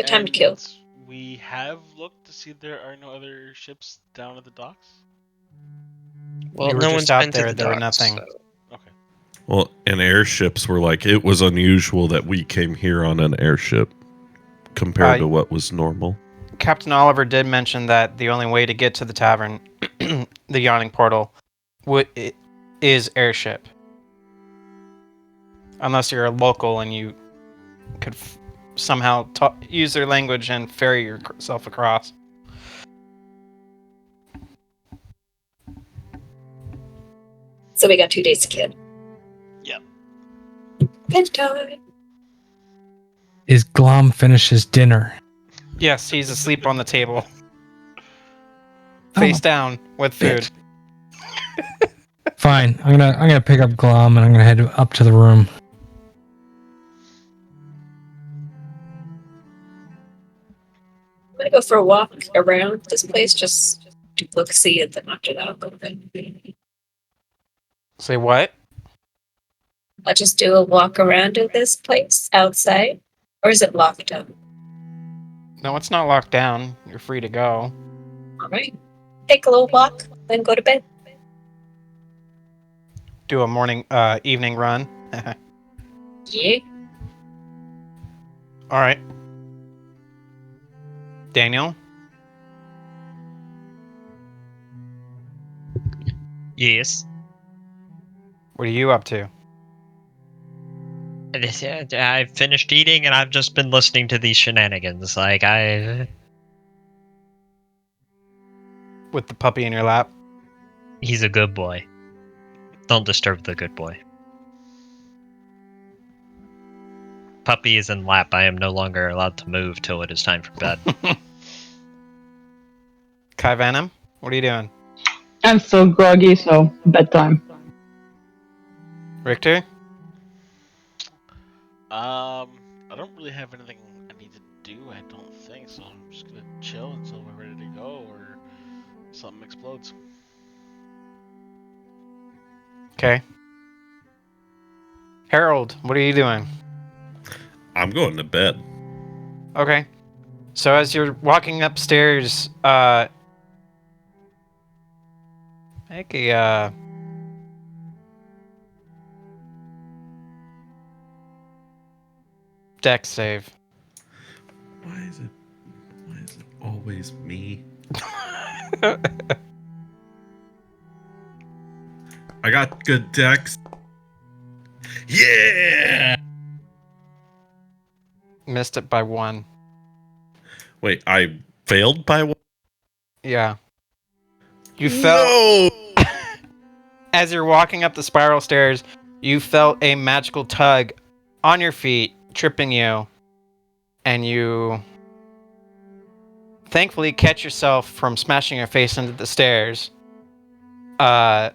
time to kill. And we have looked to see if there are no other ships down at the docks. Well, We were no just one's out been there, to the there were docks, nothing. so- Okay. Well, and airships were like, it was unusual that we came here on an airship compared to what was normal. Captain Oliver did mention that the only way to get to the tavern, the Yawning Portal, is airship. Unless you're a local and you could somehow use their language and ferry yourself across. So we got 2 days to kill. Yep. Bedtime. Is Glom finished his dinner? Yes, he's asleep on the table. Face down with food. Fine. I'm gonna pick up Glom and I'm gonna head up to the room. I'm gonna go for a walk around this place, just look, see it, then after that I'll go to bed. Say what? I'll just do a walk around of this place outside, or is it locked up? No, it's not locked down. You're free to go. All right, take a little walk, then go to bed. Do a evening run. Yeah. All right. Daniel? Yes. What are you up to? I've finished eating and I've just been listening to these shenanigans. With the puppy in your lap? He's a good boy. Don't disturb the good boy. Puppy is in lap. I am no longer allowed to move till it is time for bed. Kai Venom, what are you doing? I'm still groggy, so bedtime. Richter? I don't really have anything I need to do, I don't think, so I'm just gonna chill until we're ready to go or something explodes. Okay. Harold, what are you doing? I'm going to bed. Okay. So as you're walking upstairs, make a dex save. Why is it always me? I got good dex. Yeah! Missed it by 1. Wait, I failed by 1? Yeah. You felt as you're walking up the spiral stairs, you felt a magical tug on your feet, tripping you, and you thankfully catch yourself from smashing your face into the stairs. But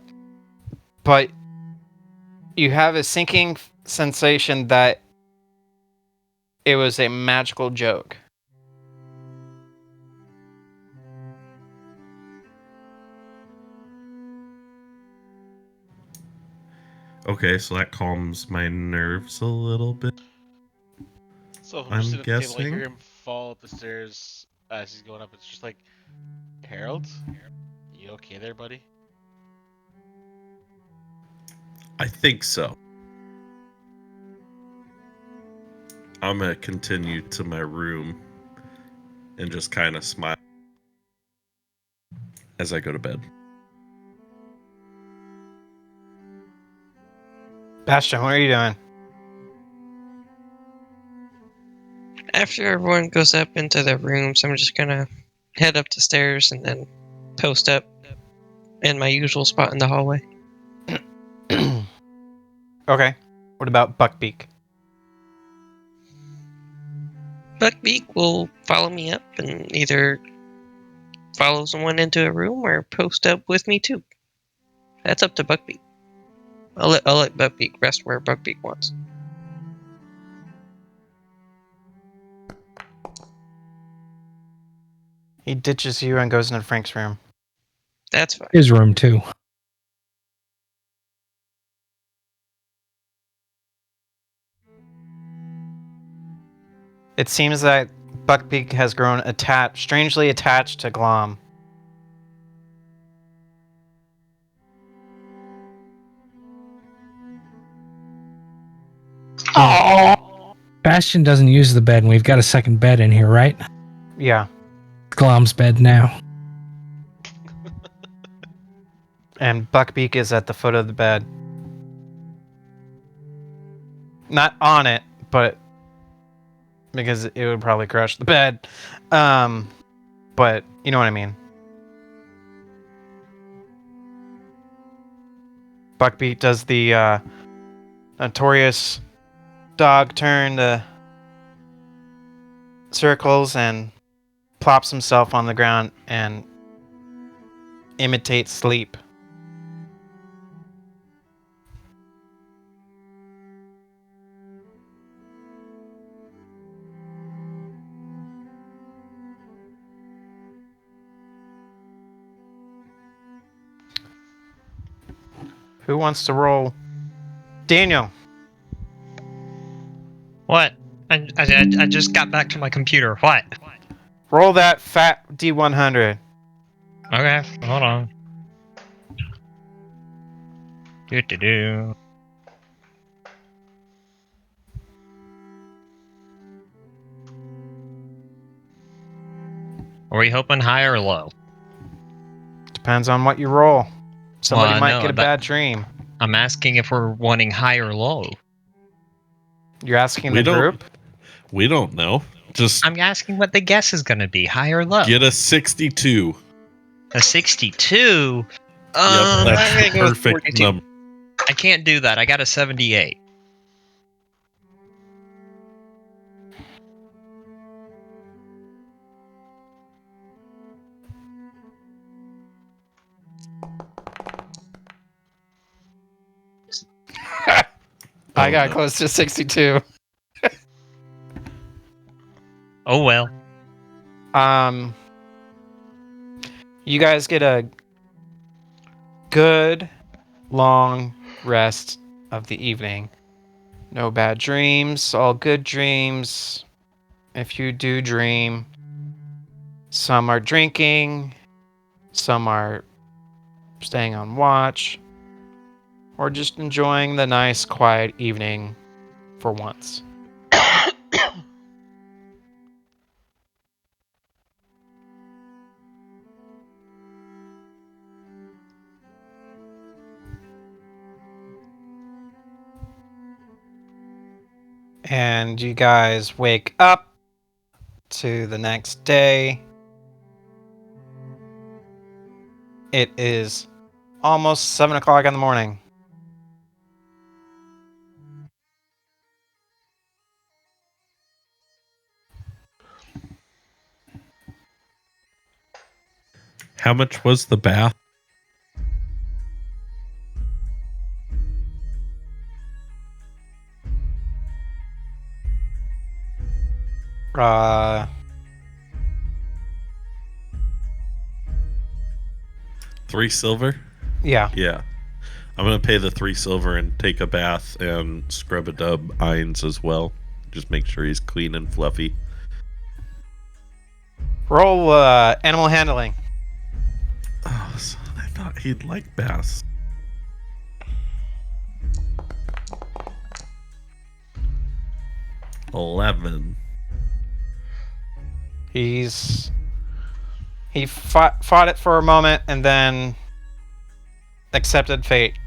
you have a sinking sensation that it was a magical joke. Okay, so that calms my nerves a little bit. So if I'm sitting at the table, I guessing. hear him fall up the stairs as he's going up. It's just like Harold? You okay there, buddy? I think so. I'm gonna continue to my room and just kind of smile as I go to bed. Bastion, what are you doing? After everyone goes up into their rooms, I'm just gonna head up the stairs and then post up in my usual spot in the hallway. Okay. What about Buckbeak? Buckbeak will follow me up and either follow someone into a room or post up with me too. That's up to Buckbeak. I'll let Buckbeak rest where Buckbeak wants. He ditches you and goes into Frank's room. That's fine. His room too. It seems that Buckbeak has grown strangely attached to Glom. Oh, Bastion doesn't use the bed, and we've got a second bed in here, right? Yeah. Glom's bed now. And Buckbeak is at the foot of the bed. Not on it, but because it would probably crush the bed. But you know what I mean. Buckbeak does the notorious dog turn to circles and plops himself on the ground and imitates sleep. Who wants to roll? Daniel. What? I just got back to my computer. What? Roll that fat D100. Okay, hold on. Do. Are we hoping high or low? Depends on what you roll. Somebody Well, might no, get a but- bad dream. I'm asking if we're wanting high or low. You're asking We the don't- group? We don't know. Just I'm asking what the guess is going to be, high or low. get a 62. A 62? Yep, I'm that's gonna the go with perfect 42. number. I can't do that. I got a 78. I got close to 62. Oh well. You guys get a good long rest of the evening. No bad dreams, all good dreams. If you do dream, some are drinking, some are staying on watch, or just enjoying the nice quiet evening for once. And you guys wake up to the next day. It is almost 7 o'clock in the morning. How much was the bath? Uh, 3 silver? yeah. Yeah. I'm gonna pay the 3 silver and take a bath and scrub a dub Ines as well. Just make sure he's clean and fluffy. Roll animal handling. thought he'd like bass. $11. He fought it for a moment and then accepted fate.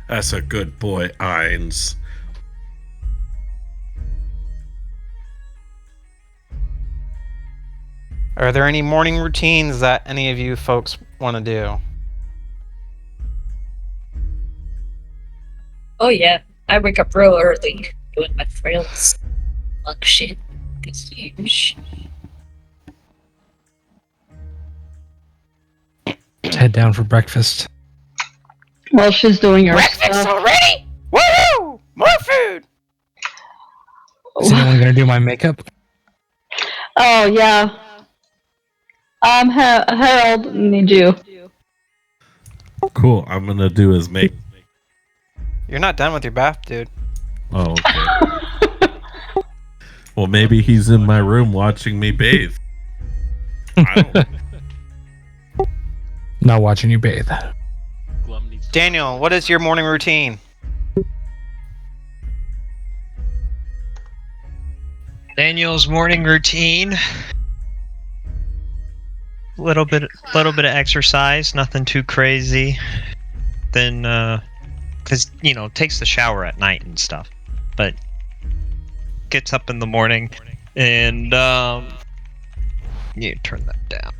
That's a good boy, Ainz. Are there any morning routines that any of you folks want to do? Oh yeah, I wake up real early doing my frills, function, this huge. Let's head down for breakfast. While she's doing her Breakfast stuff. already? Woohoo! More food! Is anyone gonna do my makeup? Oh yeah. Harold, need you. Cool, I'm gonna do his make. You're not done with your bath, dude. Oh, okay. Well, maybe he's in my room watching me bathe. I don't. Not watching you bathe. Glum needs to- Daniel, what is your morning routine? Daniel's morning routine. Little bit of exercise, nothing too crazy. Then, because takes the shower at night and stuff, but gets up in the morning and you turn that down.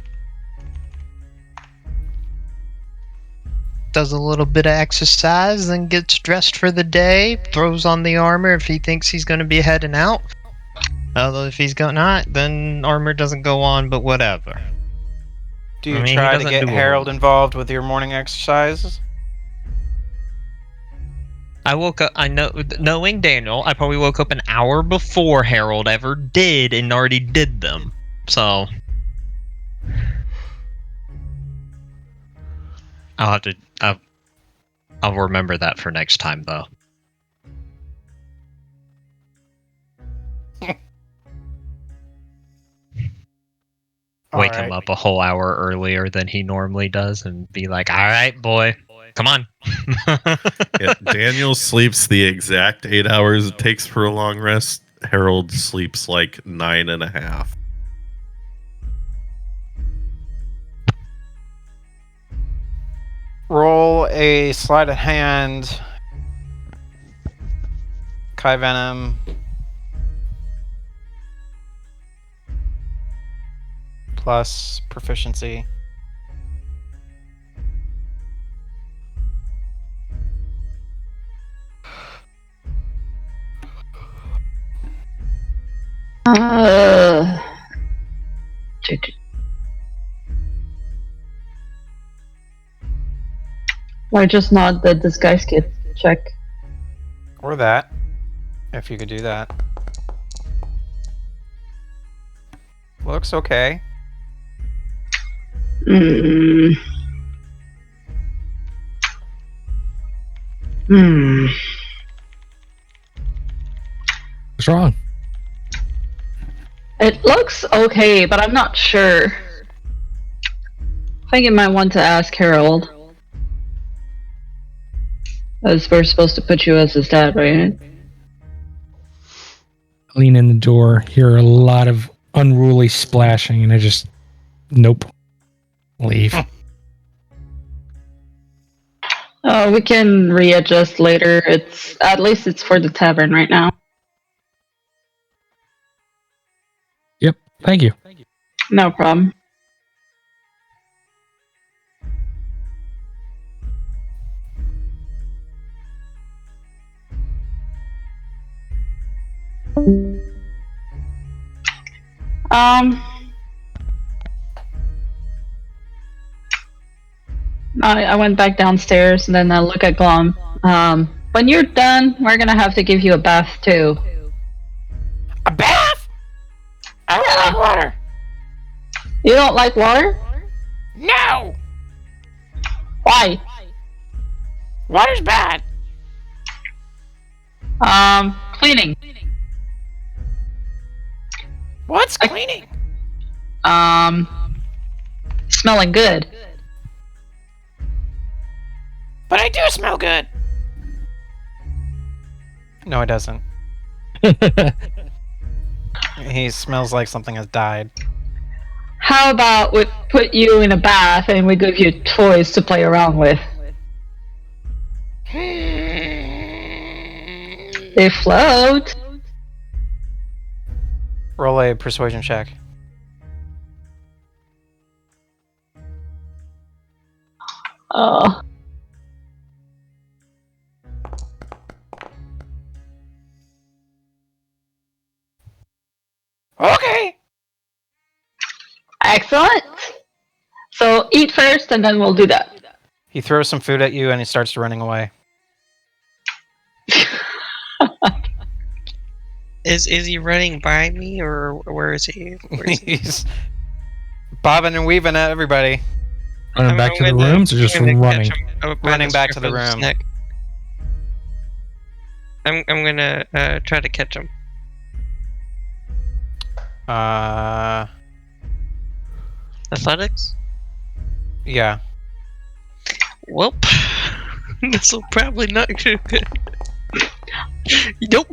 Does a little bit of exercise, then gets dressed for the day. Throws on the armor if he thinks he's going to be heading out. Although if he's not, then armor doesn't go on. But whatever. Do you I mean, he try to doesn't get do a Harold whole- involved with your morning exercises? I woke up. Knowing Daniel, I probably woke up an hour before Harold ever did, and already did them. So I'll have to. I'll remember that for next time, though. Wake him up a whole hour earlier than he normally does, and be like, "All right, boy, come on." Yeah, Daniel sleeps the exact 8 hours it takes for a long rest. Harold sleeps like 9.5. Roll a sleight of hand. Kai Venom. Plus proficiency. Why just not the disguise kit check? Or that. If you could do that. Looks okay. Hmm. What's wrong? It looks okay, but I'm not sure. I think you might want to ask Harold. As we're supposed to put you as his dad, right? Lean in the door, hear a lot of unruly splashing, and I just, nope. Leave. Oh, we can readjust later. At least it's for the tavern right now. Yep, thank you. No problem. I went back downstairs and then I look at Glom. When you're done, we're gonna have to give you a bath too. A bath? I don't like water. You don't like water? No! Why? Water's bad. Cleaning. What's cleaning? smelling good. But I do smell good. No, it doesn't. He smells like something has died. How about we put you in a bath and we give you toys to play around with? They float. Roll a persuasion check. Oh. Okay. Excellent. So eat first and then we'll do that. He throws some food at you and he starts running away. Is he running by me or where is he? He's bobbing and weaving at everybody. Running back to the rooms or just running? Running back to the room. I'm gonna try to catch him. Athletics? Yeah. Well, this will probably not go good. Nope.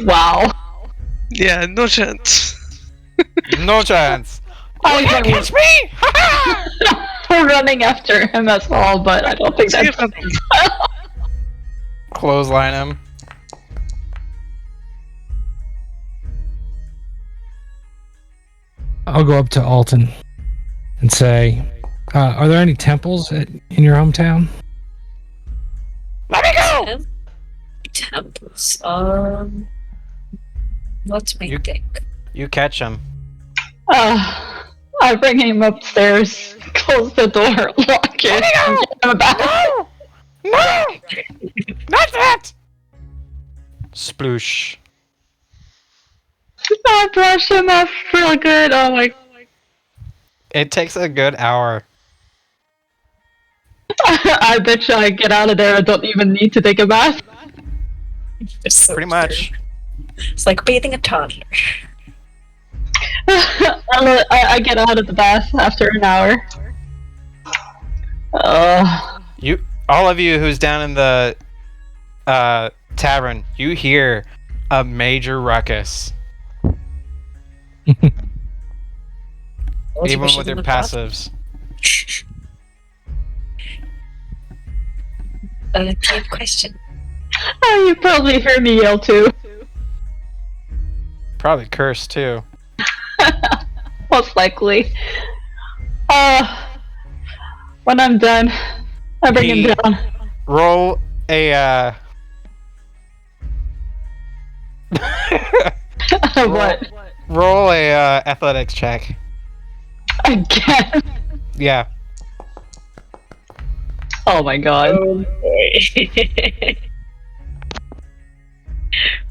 Wow. Yeah, no chance. No chance. Oh, You can't catch me! We're running after him as well, but I don't think that's... Clothesline him. I'll go up to Alton and say, are there any temples in your hometown? Let me go! Temples. Let me think. You catch him. I bring him upstairs, close the door, lock it, and get him back. No! No! Not that! Sploosh. I brush him off real good. Oh my... It takes a good hour. I bet you I get out of there and don't even need to take a bath. So Pretty much. true. It's like bathing a toddler. I get out of the bath after an hour. All of you who's down in the tavern, you hear a major ruckus. Even with your passives. Deep question. Oh, you probably hear me yell too. Probably curse too. Most likely. When I'm done, I bring him down. Roll a What? Roll a athletics check. Again? Yeah. Oh my god. Oh boy.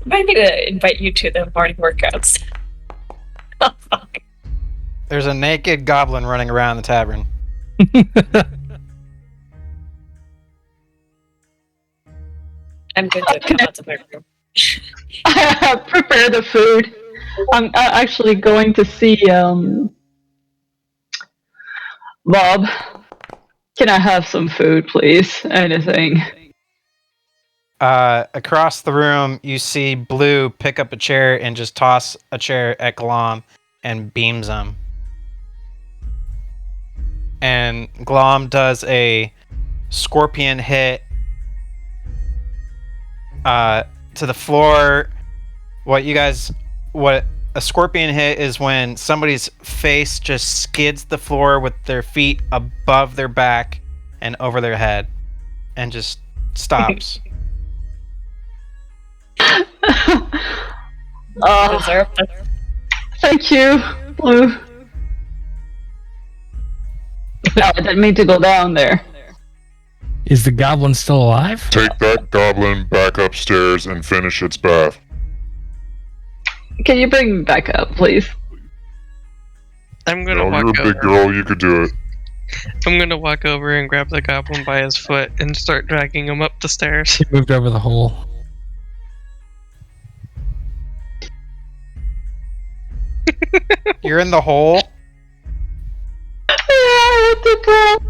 Might need to invite you to the morning workouts. Oh fuck. There's a naked goblin running around the tavern. I'm going to come out to my room. Prepare the food. I'm actually going to see Bob. Can I have some food, please? Anything. Across the room, you see Blue pick up a chair and just toss a chair at Glom and beams him. And Glom does a scorpion hit to the floor. What a scorpion hit is when somebody's face just skids the floor with their feet above their back and over their head and just stops. Thank you, Blue. I didn't mean to go down there. Is the goblin still alive? Take that goblin back upstairs and finish its bath. Can you bring me back up, please? I'm gonna No, walk you're a over. big girl, you could do it. I'm gonna walk over and grab the goblin by his foot and start dragging him up the stairs. He moved over the hole. You're in the hole? What the hell?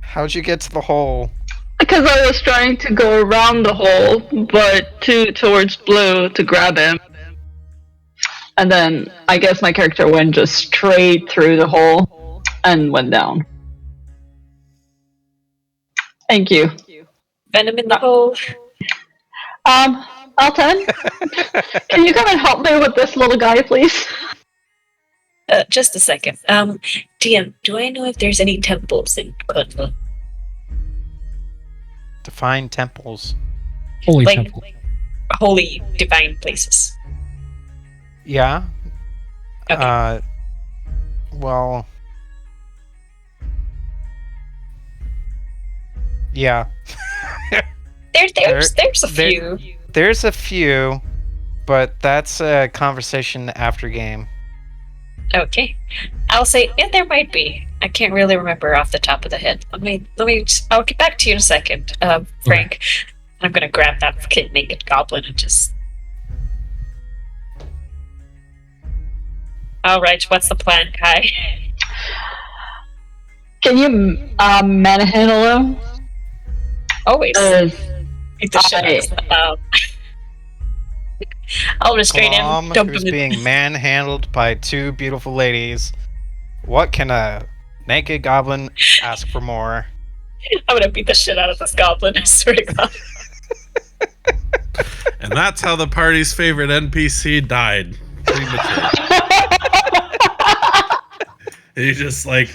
How'd you get to the hole? Because I was trying to go around the hole, but towards Blue to grab him. And then I guess my character went just straight through the hole and went down. Thank you. Venom in the hole. Alton, can you come and help me with this little guy, please? Just a second. DM, do I know if there's any temples in Kutla? Define temples. Holy Like, temple. holy, divine places. Yeah. Okay. Well. Yeah. There's a few. There's a few, but that's a conversation after game. Okay. I'll say, yeah, there might be. I can't really remember off the top of the head. I'll get back to you in a second, Frank. Okay. I'm gonna grab that fucking naked goblin and just... Alright, what's the plan, Kai? Can you manhandle him? Always. Beat the shit out of I'll restrain him, Glom, dump who's him in. being manhandled by two beautiful ladies. What can a naked goblin ask for more? I'm gonna beat the shit out of this goblin, I swear to God. And that's how the party's favorite NPC died. Premature. He just like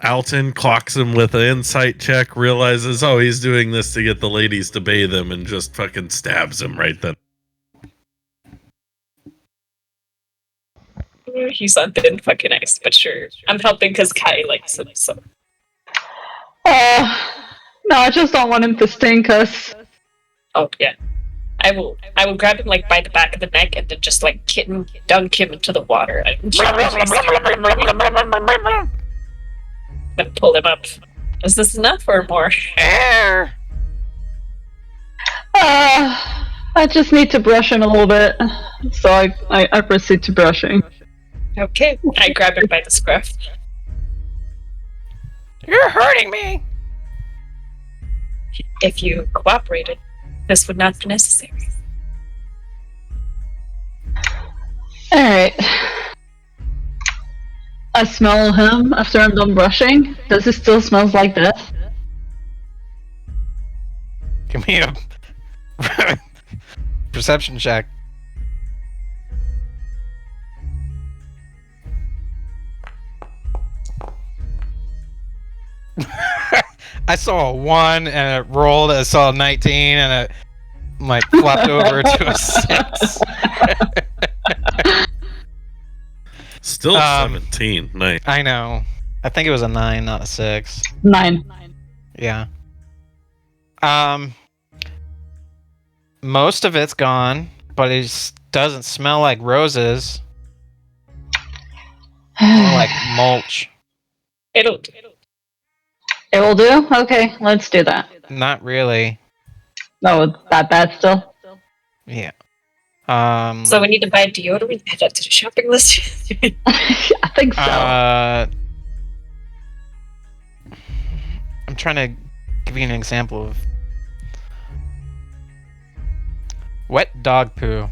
Alton clocks him with an insight check, realizes, oh, he's doing this to get the ladies to bathe him, and just fucking stabs him right then. He's on thin fucking ice, but sure. I'm helping because Kai likes him, so. No, I just don't want him to stink us. Oh, yeah. I will grab him like by the back of the neck and then just like dunk him into the water. Then pull him up. Is this enough or more? Air! I just need to brush him a little bit. So I proceed to brushing. Okay. I grab him by the scruff. You're hurting me! If you cooperated, this would not be necessary. Alright. I smell him after I'm done brushing. Does it still smell like death? Give me a perception check. I saw a 1 and it rolled. I saw a 19 and it like flopped over to a 6. Still 17. Nice. I know. I think it was a 9, not a 6. 9. Yeah. Most of it's gone, but it doesn't smell like roses. More like mulch. It'll do. It will do? Okay, let's do that. Not really. No, it's that bad still? Yeah. So we need to buy deodorant. Add that to the shopping list. I think so. I'm trying to give you an example of wet dog poo.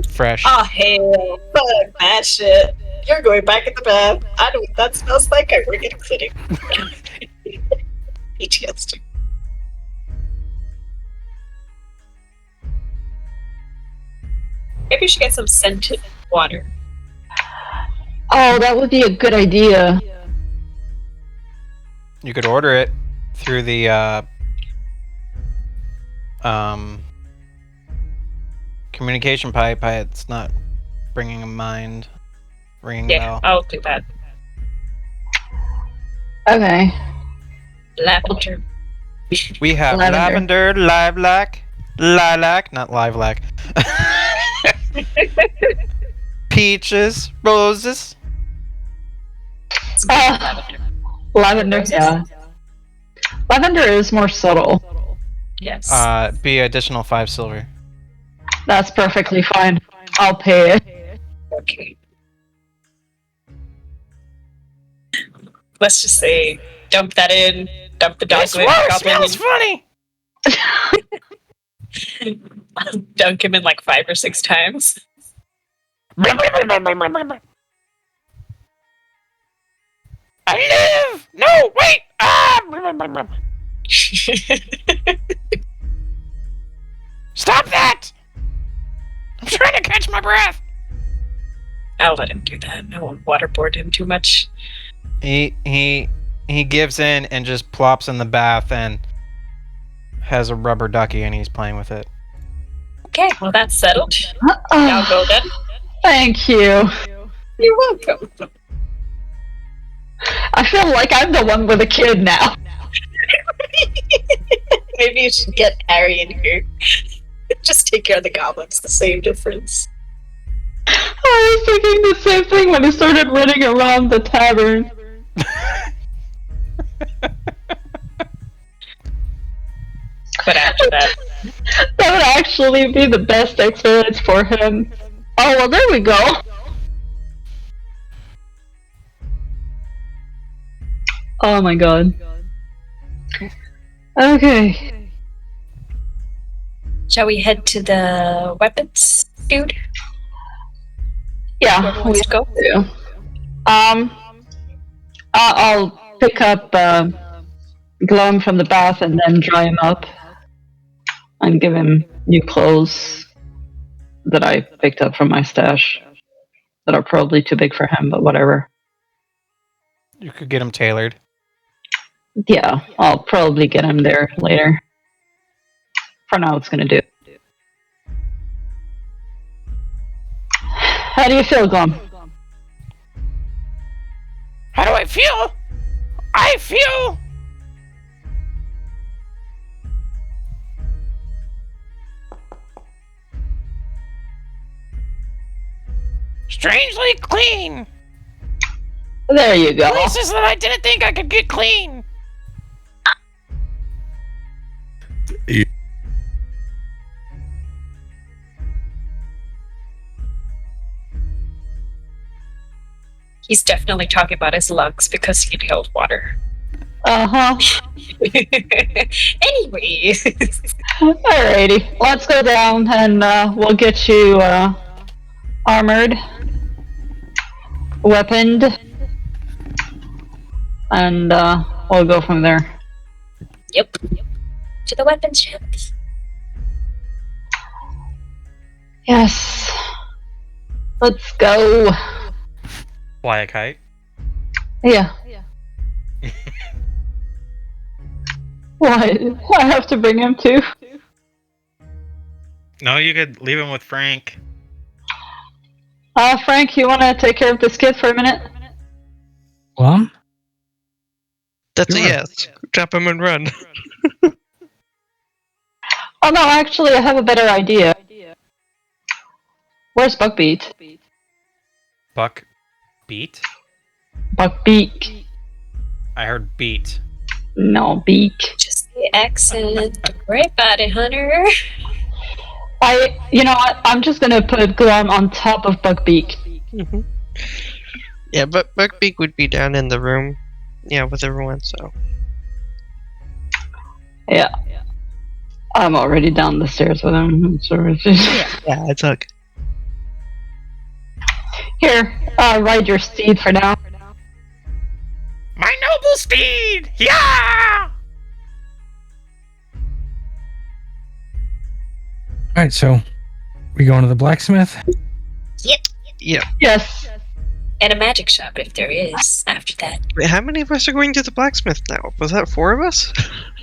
Fresh. Oh hell, fuck that shit. You're going back in the bath. I know what that smells like. I work in a clinic. PTSD. Maybe we should get some scented water. Oh, that would be a good idea. You could order it through the communication pipe. It's not ringing a bell. I'll do that. Okay. Lavender. We have lavender, lilac, not lilac. Peaches, roses. Lavender, yeah. Lavender is more subtle. Yes. Be additional 5 silver. That's perfectly fine. I'll pay it. Okay. Let's just say, dump that in, dump the This dogwood water goblin smells funny. in, dunk him in like 5 or 6 times. I live. No, wait. Stop that! I'm trying to catch my breath. I'll let him do that. I won't waterboard him too much. He gives in and just plops in the bath and has a rubber ducky and he's playing with it. Okay, well that's settled. I'll go then. Thank you. You're welcome. I feel like I'm the one with a kid now. Maybe you should get Harry in here. Just take care of the goblins, the same difference. I was thinking the same thing when he started running around the tavern. But after that, That would actually be the best experience for him. Oh, well, there we go. Oh my god. Okay. shall we head to the weapons, dude? Yeah, Whoever wants to go. do. I'll pick up Glum from the bath and then dry him up and give him new clothes that I picked up from my stash that are probably too big for him, but whatever. You could get him tailored. Yeah, I'll probably get him there later. For now, it's gonna do. How do you feel, Glum? How do I feel? I feel... strangely clean. There you go. Places that I didn't think I could get clean. He's definitely talking about his lungs because he inhaled water. Uh-huh. Anyway. Alrighty. Let's go down and we'll get you armored, weaponed, and we'll go from there. Yep. To the weapons ship. Yes. Let's go. Fly a kite. Yeah. What? I have to bring him too? No, you could leave him with Frank. Frank, you want to take care of this kid for a minute? Glum? That's a Sure. yes. Drop him and run. Oh no, actually, I have a better idea. Where's Buckbeat? Buck. Beat? Buckbeak. I heard beat. No, Beak. Just the accent. Don't worry about it, Hunter. You know what? I'm just gonna put Glum on top of Buckbeak. Mhm. Yeah, but Buckbeak would be down in the room. Yeah, with everyone, so. Yeah. I'm already down the stairs with him. Yeah, it's okay. Here, ride your steed for now. My noble steed! Yeah! Alright, so we going to the blacksmith? Yep. Yeah. Yes. And a magic shop if there is after that. Wait, how many of us are going to the blacksmith now? Was that 4 of us?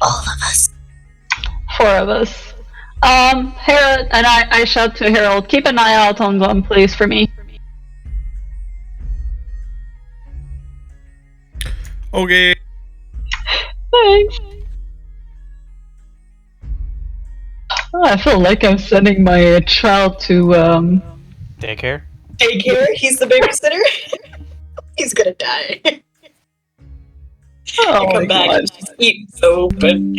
All of us. 4 of us. Harold, and I shout to Harold, keep an eye out on Glum, please, for me. Okay. Thanks. I feel like I'm sending my child to, Daycare? Daycare, he's the babysitter. He's gonna die. oh my Come back god. and she's eating soap and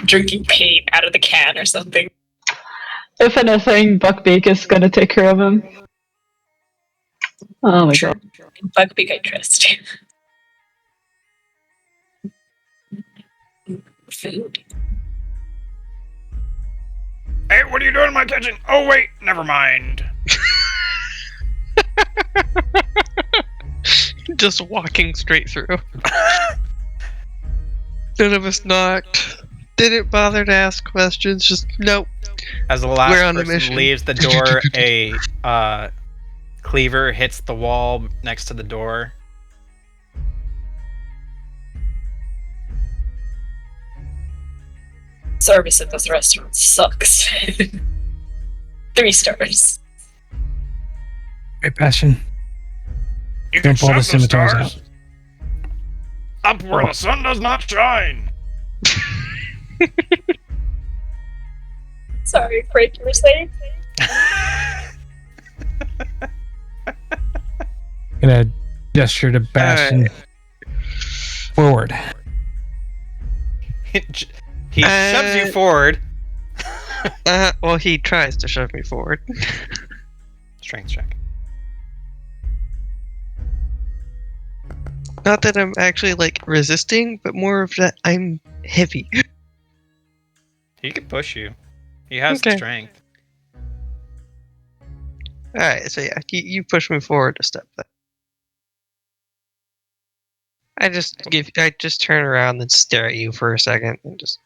drinking paint out of the can or something. If anything, Buckbeak is gonna take care of him. Oh my True. god. Bugbeak, I trust. Food. Hey, what are you doing in my kitchen? Oh wait, never mind. Just walking straight through. None of us knocked. Didn't bother to ask questions. Just nope. As the We're last on a person mission. leaves the door, a cleaver hits the wall next to the door. Service at this restaurant sucks. 3 stars. Great passion. You Don't pull the scimitars out. Up where the sun does not shine. Sorry, Frank, you were saying? Gonna gesture to Bastion forward. He shoves you forward. Well, he tries to shove me forward. Strength check. Not that I'm actually like resisting, but more of that I'm heavy. He could push you. He has the Okay. strength. Alright, so yeah, you push me forward a step then. I just turn around and stare at you for a second and just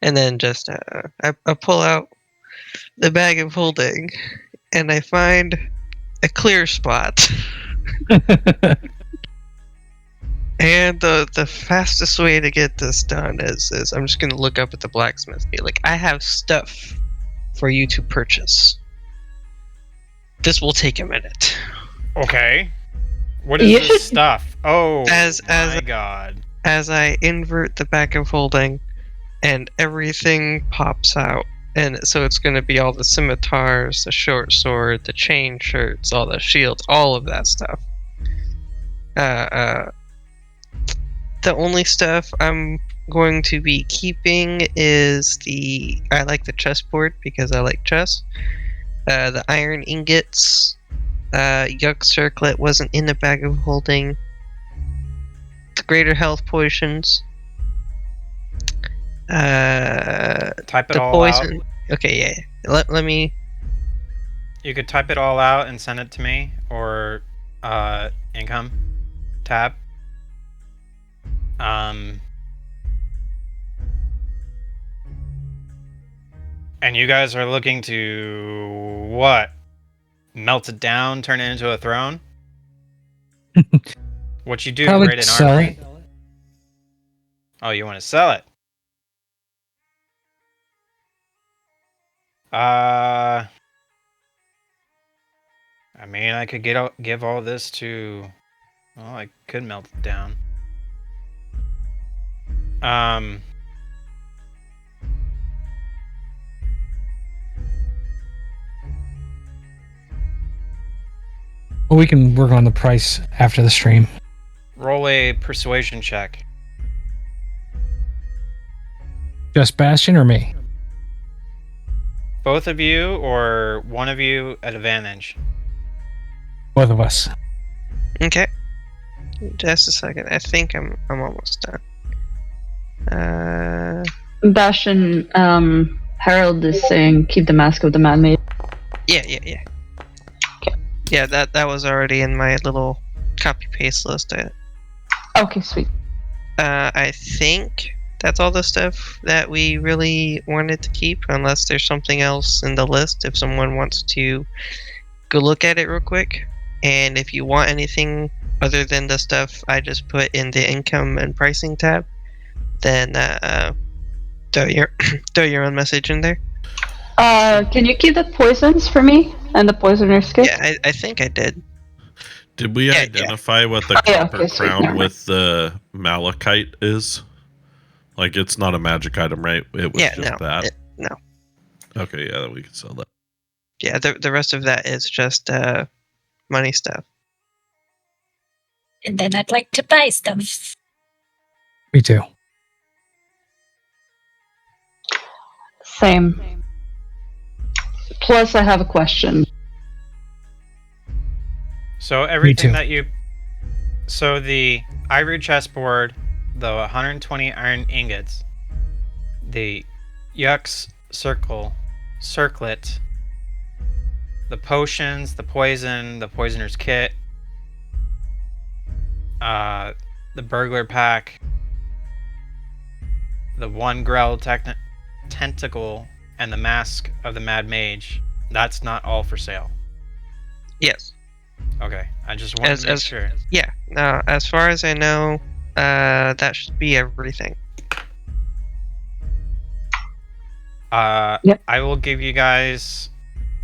and then just I pull out the bag of holding and I find a clear spot. And the fastest way to get this done is I'm just gonna look up at the blacksmith and be like, I have stuff for you to purchase. This will take a minute. Okay. What is You this should- stuff? Oh As my god. As I invert the bag of holding and everything pops out. And so it's gonna be all the scimitars, the short sword, the chain shirts, all the shields, all of that stuff. The only stuff I'm going to be keeping is I like the chessboard because I like chess. The iron ingots, Yuck Circlet wasn't in the bag of holding. The greater health potions. Type it The all poison. out. Okay, yeah. Let me. You could type it all out and send it to me, or income tab. And you guys are looking to what? Melt it down, turn it into a throne? What you do? Probably Create an sell armory? it. Oh, you want to sell it? I mean, I could give all this to. Well, I could melt it down. Well, we can work on the price after the stream. Roll a persuasion check. Just Bastion or me? Both of you or one of you at advantage. Both of us. Okay. Just a second. I think I'm almost done. Bastion, Harold is saying keep the mask of the man-made. Yeah. Yeah, that was already in my little copy paste list. Okay, sweet. I think that's all the stuff that we really wanted to keep, unless there's something else in the list. If someone wants to go look at it real quick, and if you want anything other than the stuff I just put in the income and pricing tab, then throw your own message in there. Can you keep the poisons for me and the poisoner's kit? Yeah, I think I did. Did we Yeah, identify what the yeah, copper okay, sweet, crown never mind. with the malachite is? Like, it's not a magic item, right? It was Yeah, just no, that. no. Okay, yeah, we can sell that. Yeah, the rest of that is just money stuff. And then I'd like to buy stuff. Me too. Same. Plus, I have a question. So everything too. that you... So the ivory chessboard, the 120 iron ingots, the Yux circlet, the potions, the poison, the poisoner's kit, the burglar pack, the one Grell tentacle, and the mask of the Mad Mage. That's not all for sale. Yes. Okay, I just wanted to make sure. Yeah. As far as I know, that should be everything. Yep. I will give you guys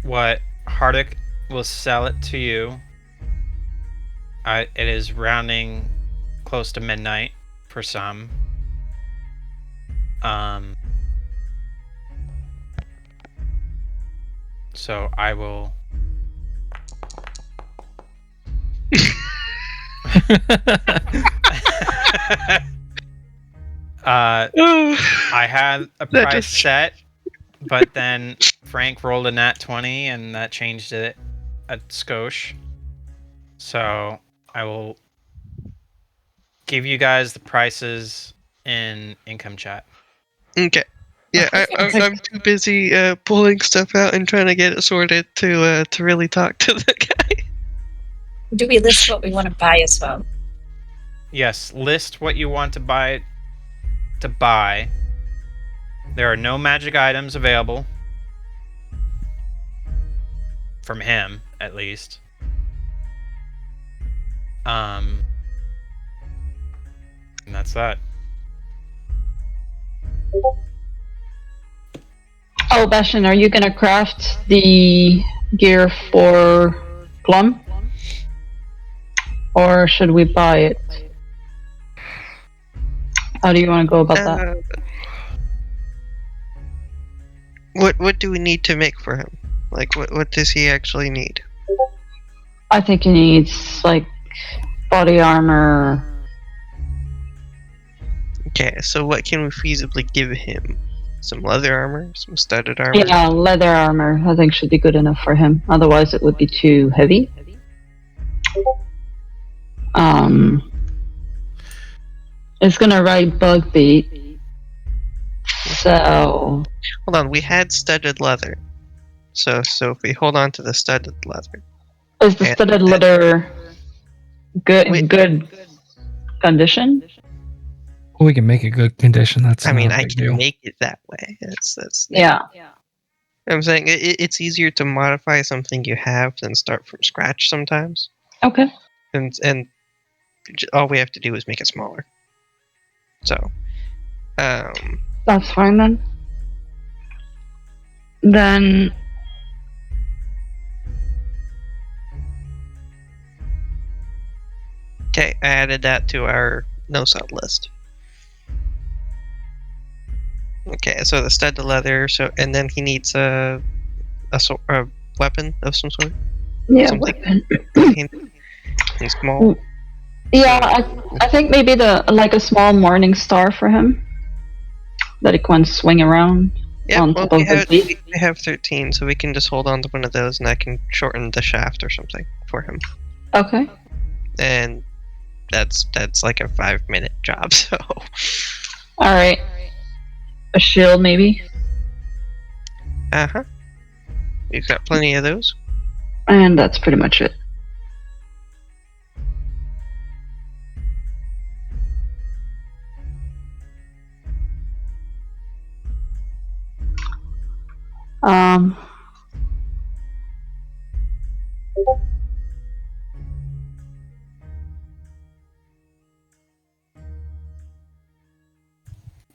what Hardick will sell it to you. It is rounding close to midnight for some. So I will. I had a That price just- set, but then Frank rolled a nat 20 and that changed it a skosh. So I will give you guys the prices in income chat. Okay. Yeah, I'm too busy pulling stuff out and trying to get it sorted to really talk to the guy. Do we list what we want to buy as well? Yes, list what you want to buy. There are no magic items available. From him, at least. And that's that. Oh, Bastion, are you gonna craft the gear for Glum? Or should we buy it? How do you want to go about that? What do we need to make for him? Like, what does he actually need? I think he needs, like, body armor. Okay, so what can we feasibly give him? Some leather armor? Some studded armor? Yeah, leather armor, I think should be good enough for him. Otherwise it would be too heavy. It's gonna ride bug beat. So... Hold on, we had studded leather. So if we hold on to the studded leather... Is the studded leather good condition? We can make a good condition. That's I mean, not a I big can deal. make it that way. That's Yeah. I'm saying it's easier to modify something you have than start from scratch sometimes. Okay. And all we have to do is make it smaller. So, That's fine then. Then... okay, I added that to our no-sell list. Okay, so the studded leather. So, and then he needs a weapon of some sort. Yeah, Something. weapon. He's small. Yeah, I think maybe a small morning star for him. That he can swing around on top of the beat. We have 13, so we can just hold on to one of those and I can shorten the shaft or something for him. Okay. And that's like a 5-minute job, so... Alright. A shield, maybe? Uh-huh. We've got plenty of those. And that's pretty much it.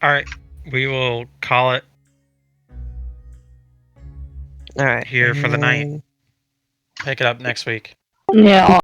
Alright, we will call it Alright. here for the night. Pick it up next week. Yeah,